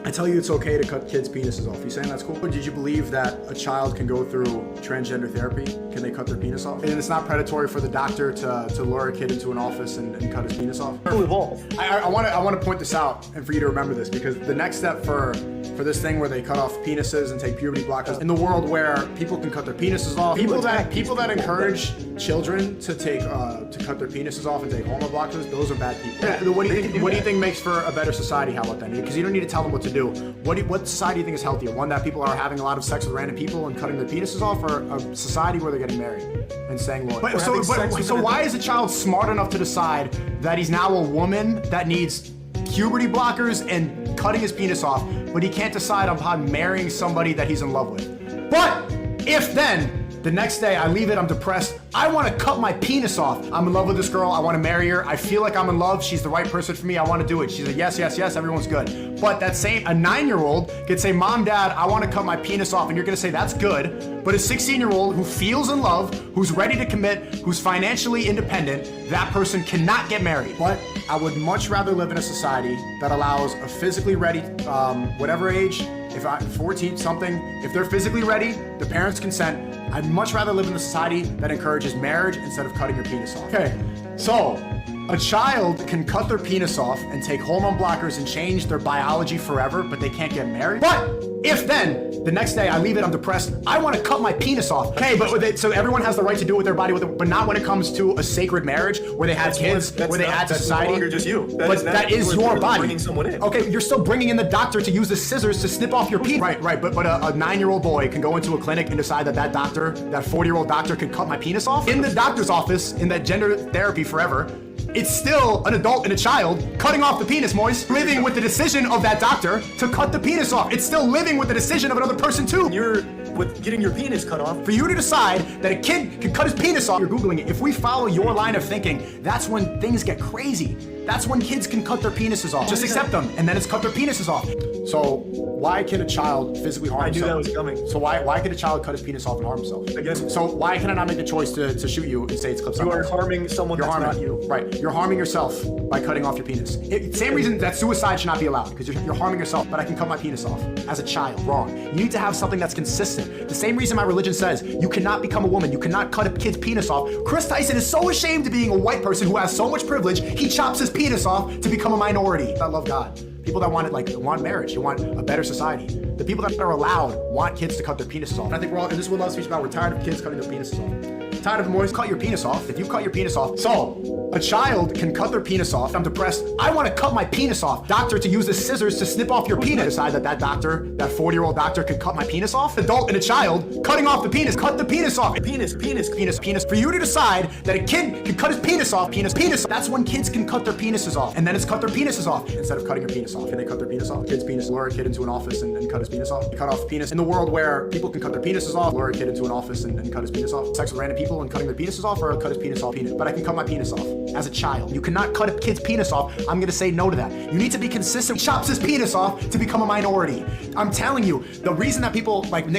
I tell you it's okay to cut kids' penises off. You saying that's cool? But did you believe that a child can go through transgender therapy? Can they cut their penis off? And it's not predatory for the doctor to lure a kid into an office and cut his penis off? I want to point this out and for you to remember this, because the next step for this thing where they cut off penises and take puberty blockers, in the world where people can cut their penises off, people that encourage children to cut their penises off and take hormone blockers, those are bad people. Yeah, what do you think makes for a better society? How about that? Because you don't need to tell them what to do. What society do you think is healthier? One that people are having a lot of sex with random people and cutting their penises off, or a society where they're getting married and staying loyal? So why is a child smart enough to decide that he's now a woman that needs puberty blockers and cutting his penis off, but he can't decide upon marrying somebody that he's in love with? But if then the next day I leave it, I'm depressed, I want to cut my penis off. I'm in love with this girl, I want to marry her, I feel like I'm in love, she's the right person for me, I want to do it. She's like, yes, yes, yes, everyone's good. But a 9-year-old could say, Mom, Dad, I want to cut my penis off, and you're going to say, that's good. But a 16-year-old who feels in love, who's ready to commit, who's financially independent, that person cannot get married. But I would much rather live in a society that allows a physically ready, whatever age, if I'm 14 something, if they're physically ready, the parents consent. I'd much rather live in a society that encourages marriage instead of cutting your penis off. Okay, so A child can cut their penis off and take hormone blockers and change their biology forever, but they can't get married. But if then, the next day I leave it, I'm depressed, I want to cut my penis off. Okay, but so everyone has the right to do with their body, but not when it comes to a sacred marriage where they had kids, where they had society. That's no longer just you. That is your body. Bringing someone in. Okay, you're still bringing in the doctor to use the scissors to snip off your penis. Right, but a 9-year-old boy can go into a clinic and decide that doctor, that 40-year-old doctor can cut my penis off? In the doctor's office, in that gender therapy forever, it's still an adult and a child cutting off the penis, Moise, living with the decision of that doctor to cut the penis off. It's still living with the decision of another person too. You're with getting your penis cut off. For you to decide that a kid can cut his penis off, you're Googling it. If we follow your line of thinking, that's when things get crazy. That's when kids can cut their penises off. Just accept them, and then it's cut their penises off. So why can a child physically harm himself? I knew that was coming. So why can a child cut his penis off and harm himself? Again, so why can I not make the choice to shoot you and say it's clip? You are harming someone that's not you. Right, you're harming yourself by cutting off your penis. Same reason that suicide should not be allowed, because you're harming yourself, but I can cut my penis off as a child. Wrong. You need to have something that's consistent. The same reason my religion says you cannot become a woman, you cannot cut a kid's penis off. Chris Tyson is so ashamed of being a white person who has so much privilege, he chops his penis off to become a minority. I love God. People that want it, want marriage, they want a better society. The people that are allowed want kids to cut their penises off. And I think we're all, and this is what love speaks about, we're tired of kids cutting their penises off. Tired of Moise, cut your penis off. If you cut your penis off, so a child can cut their penis off. I'm depressed. I want to cut my penis off. Doctor to use the scissors to snip off your penis. Decide that doctor, that 40-year-old doctor, can cut my penis off. Adult and a child cutting off the penis. Cut the penis off. Penis. For you to decide that a kid can cut his penis off. Penis. That's when kids can cut their penises off, and then it's cut their penises off instead of cutting your penis off. Can they cut their penis off? Kid's penis. Lure a kid into an office and cut his penis off. Cut off penis. In the world where people can cut their penises off, lure a kid into an office and cut his penis off. Sex with random people and cutting their penises off, or cut his penis off. But I can cut my penis off as a child. You cannot cut a kid's penis off. I'm gonna say no to that. You need to be consistent. Chops his penis off to become a minority. I'm telling you, the reason that people like Nick